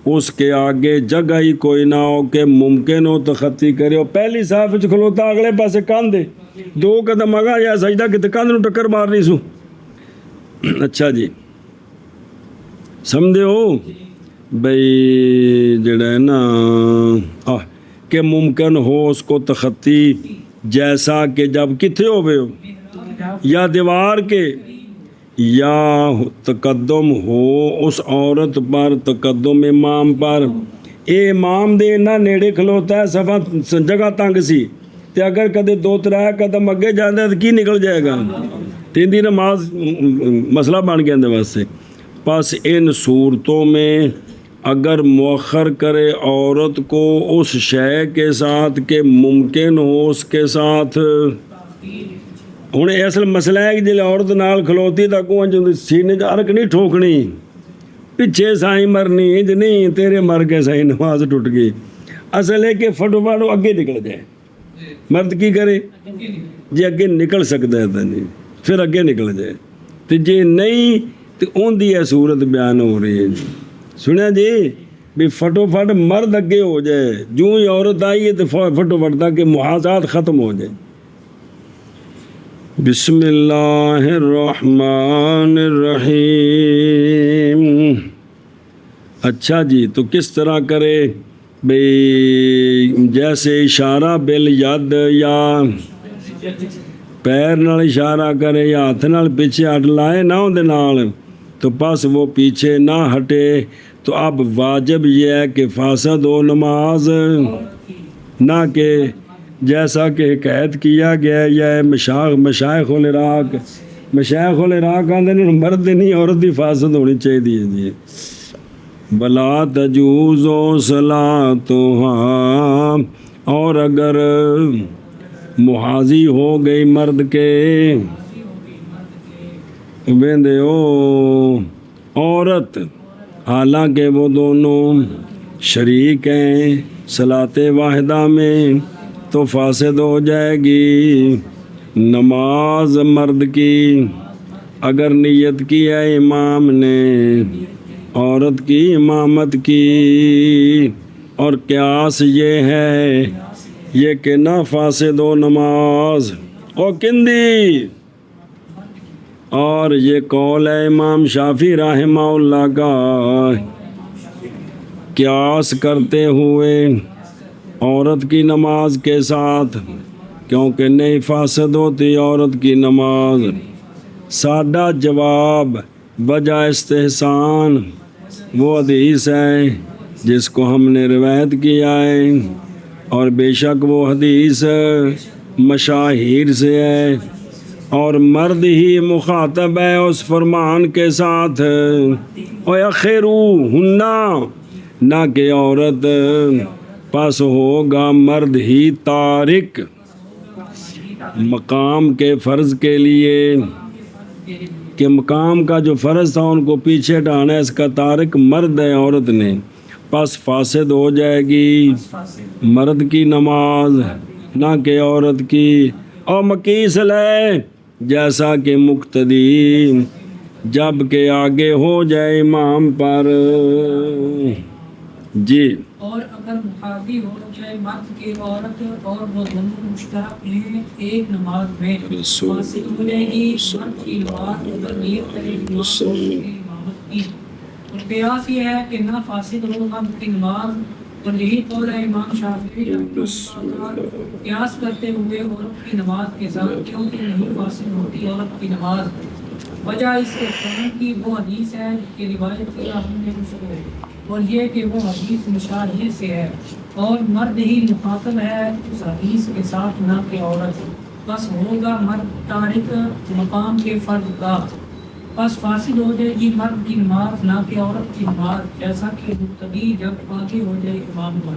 اس کے آگے جگہ ہی کوئی نہ ہو کہ ممکن ہو تخطی کرے، اور پہلی صاف وچ کھلوتا اگلے پاسے کاندھے 2 قدم آگا یا سجدہ کیتے کاندھ نو ٹکر مارنی سو۔ اچھا جی، سمجھے ہو بھئی جڑا ہے نا کہ ممکن ہو اس کو تخطی، جیسا کہ جب کتھے ہوئے ہو، یا دیوار کے، یا تقدم ہو اس عورت پر، تقدم امام پر، اے امام دے نہ نیڑے کھلوتا ہے، صفا جگہ تنگ سی تے اگر کدے 2-3 قدم اگے جاندے تو کی نکل جائے گا، تین دی نماز مسئلہ بن گیا اندے واسطے۔ پس ان صورتوں میں اگر مؤخر کرے عورت کو اس شے کے ساتھ کہ ممکن ہو اس کے ساتھ، ہن اصل مسئلہ ہے کہ جلے عورت نال کھلوتی تا کو سینے چ نہیں ٹھوکنی، پیچھے سائیں مرنی، انج نہیں تیرے مر کے سائیں نماز ٹوٹ گئی، اصل ہے کہ فٹو فٹو اگے نکل جائے۔ مرد کی کرے جی اگے نکل سکتا ہے تو نہیں پھر اگے نکل جائے، تو جی نہیں تو ان دی صورت بیان ہو رہی ہے جی۔ سنیا جی بھی فٹو فٹ مرد اگے ہو جائے، جو ہی عورت آئی ہے تو فٹو فٹ تاکہ محاذات ختم ہو جائے۔ بسم اللہ الرحمن الرحیم۔ اچھا جی، تو کس طرح کرے بھئی؟ جیسے اشارہ بالید، یا پیر نال اشارہ کرے یا ہاتھ نال پیچھے ہٹ لائے نہ اندے نال، تو بس وہ پیچھے نہ ہٹے، تو اب واجب یہ ہے کہ فاسد ہو نماز، نہ کہ جیسا کہ حکایت کیا گیا ہے، یا مشائخ العراق آندے نے مرد نہیں عورت دی فاسد ہونی چاہیے جی۔ بلا تجوز صلاتھا، اور اگر محاذی ہو گئی مرد کے ویندے ہو عورت، حالانکہ وہ دونوں شریک ہیں صلاۃ واحدہ میں، تو فاسد ہو جائے گی نماز مرد کی۔ اگر نیت کی ہے امام نے عورت کی امامت کی، اور قیاس یہ ہے یہ کہ نہ فاسد ہو نماز، او کندی، اور یہ قول ہے امام شافعی رحمہ اللہ کا، قیاس کرتے ہوئے عورت کی نماز کے ساتھ، کیونکہ نہیں فاسد ہوتی عورت کی نماز۔ سادہ جواب وجہ استحسان وہ حدیث ہے جس کو ہم نے روایت کیا ہے، اور بے شک وہ حدیث مشاہیر سے ہے، اور مرد ہی مخاطب ہے اس فرمان کے ساتھ، وَيَخِرُ ہُنَّا، نہ کہ عورت، پس ہوگا مرد ہی تارک مقام کے فرض کے لیے، کہ مقام کا جو فرض تھا ان کو پیچھے ڈانا ہے، اس کا تارک مرد ہے، عورت نے، پس فاسد ہو جائے گی مرد کی نماز نہ کہ عورت کی۔ اور مقیس لے جیسا کہ مقتدی جب کہ آگے ہو جائے امام پر۔ جی اور اگر مخاطب ہو جائے مرد کی عورت اور وہ دونوں مشترک ہیں ایک نماز میں، فاسد ہو جائے گی مرد کی نماز اگر نیت کرے امامت کی۔ اور قیاس یہ ہے کہ نہ فاسد ہو مرد کی نماز، اور یہی قول ہے امام شافعی قیاس کرتے ہوئے عورت کی نماز کے ساتھ، کیونکہ نہیں فاسد ہوتی عورت کی نماز۔ وجہ اس کے قرآن کی وہ حدیث ہے کہ روایت کیا ہم نے اس کو، اور یہ کہ وہ حدیث مشاہدے سے ہے، اور مرد ہی مخاطب ہے اس حدیث کے ساتھ نہ کہ عورت، بس ہوگا مرد تارک مقام کے فرض کا، بس فاسد ہو جائے گی مرد کی نماز نہ کہ عورت کی نماز، جیسا کہ مقتدی جب آگے ہو جائے امام پر۔